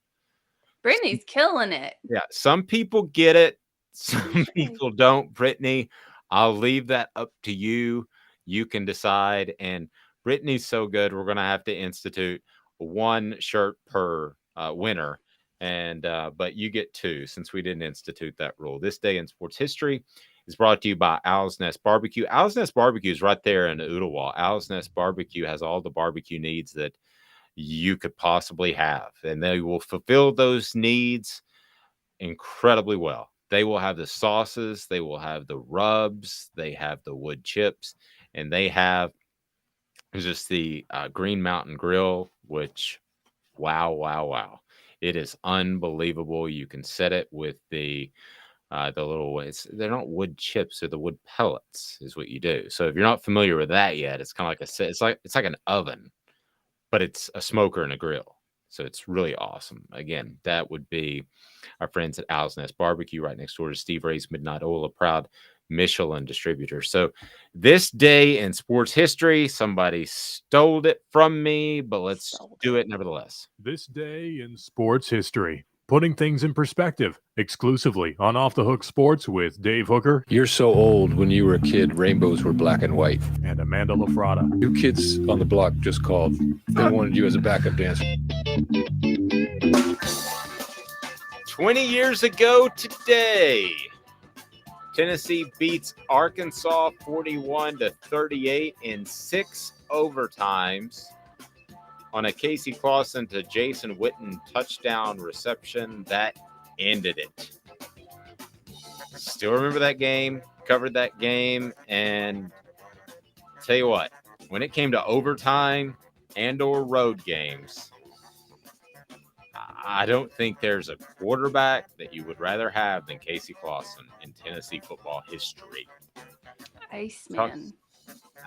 S3: Brittany's killing it.
S2: Yeah, some people get it, some people don't. Brittany, I'll leave that up to you. You can decide. And Brittany's so good, we're going to have to institute 1 shirt per winner. And but you get 2 since we didn't institute that rule. This Day in Sports History is brought to you by Owl's Nest Barbecue. Owl's Nest Barbecue is right there in Ooltewah. Owl's Nest Barbecue has all the barbecue needs that you could possibly have, and they will fulfill those needs incredibly well. They will have the sauces, they will have the rubs, they have the wood chips, and they have just the Green Mountain Grill, which wow. It is unbelievable. You can set it with the little ways. They're not wood chips; they're the wood pellets. Is what you do. So if you're not familiar with that yet, it's kind of like it's like an oven, but it's a smoker and a grill. So it's really awesome. Again, that would be our friends at Owl's Nest Barbecue right next door to Steve Ray's Midnight Oil, a proud Michelin distributor. So this day in sports history, somebody stole it from me, but let's do it nevertheless.
S1: This day in sports history, putting things in perspective, exclusively on Off the Hook Sports with Dave Hooker.
S8: You're so old. When you were a kid, rainbows were black and white.
S1: And Amanda LaFratta.
S8: New kids on the block just called. They wanted you as a backup dancer.
S2: 20 years ago today, Tennessee beats Arkansas 41-38 in 6 overtimes on a Casey Clausen to Jason Witten touchdown reception that ended it. Still remember that game, covered that game, and tell you what, when it came to overtime and or road games, I don't think there's a quarterback that you would rather have than Casey Clausen in Tennessee football history.
S3: Iceman.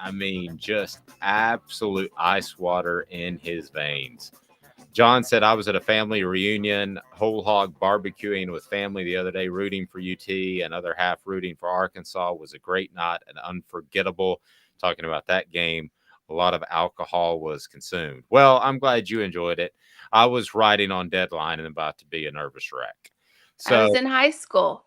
S2: I mean, just absolute ice water in his veins. John said, I was at a family reunion, whole hog barbecuing with family the other day, rooting for UT, another half rooting for Arkansas. Was a great night and unforgettable. Talking about that game, a lot of alcohol was consumed. Well, I'm glad you enjoyed it. I was riding on deadline and about to be a nervous wreck.
S3: I was in high school.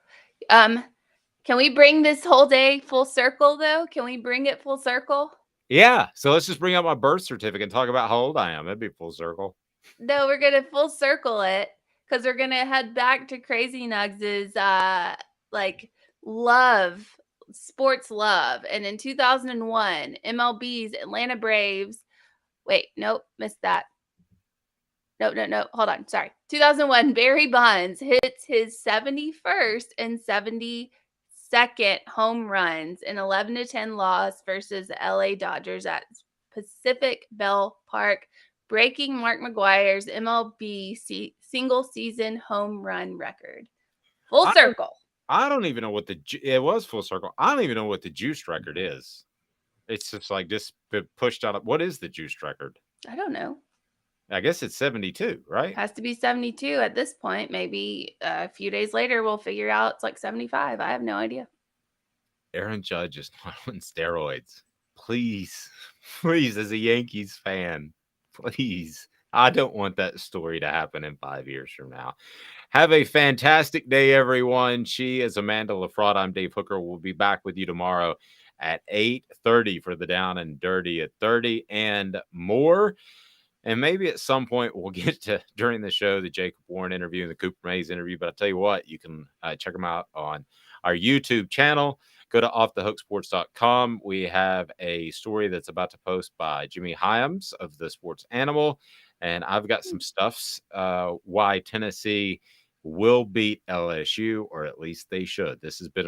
S3: Can we bring this whole day full circle, though? Can we bring it full circle?
S2: Yeah. So let's just bring up my birth certificate and talk about how old I am. It'd be full circle.
S3: No, we're going to full circle it because we're going to head back to Crazy Nugs's sports love. And in 2001, MLB's Atlanta Braves. Wait, nope, missed that. No. Hold on. Sorry. 2001, Barry Bonds hits his 71st and 72nd home runs in 11-10 loss versus the LA Dodgers at Pacific Bell Park, breaking Mark McGwire's MLB single season home run record. Full circle.
S2: I don't even know what it was full circle. I don't even know what the juiced record is. It's just like just pushed out. What is the juiced record?
S3: I don't know.
S2: I guess it's 72, right?
S3: Has to be 72 at this point. Maybe a few days later we'll figure out it's like 75. I have no idea.
S2: Aaron Judge is not on steroids. Please, as a Yankees fan, please. I don't want that story to happen in 5 years from now. Have a fantastic day, everyone. She is Amanda LaFratta. I'm Dave Hooker. We'll be back with you tomorrow at 8:30 for the Down and Dirty at 30 and more. And maybe at some point we'll get to, during the show, the Jacob Warren interview and the Cooper Mays interview. But I'll tell you what, you can check them out on our YouTube channel. Go to offthehooksports.com. We have a story that's about to post by Jimmy Hyams of the Sports Animal. And I've got some stuffs why Tennessee will beat LSU, or at least they should. This has been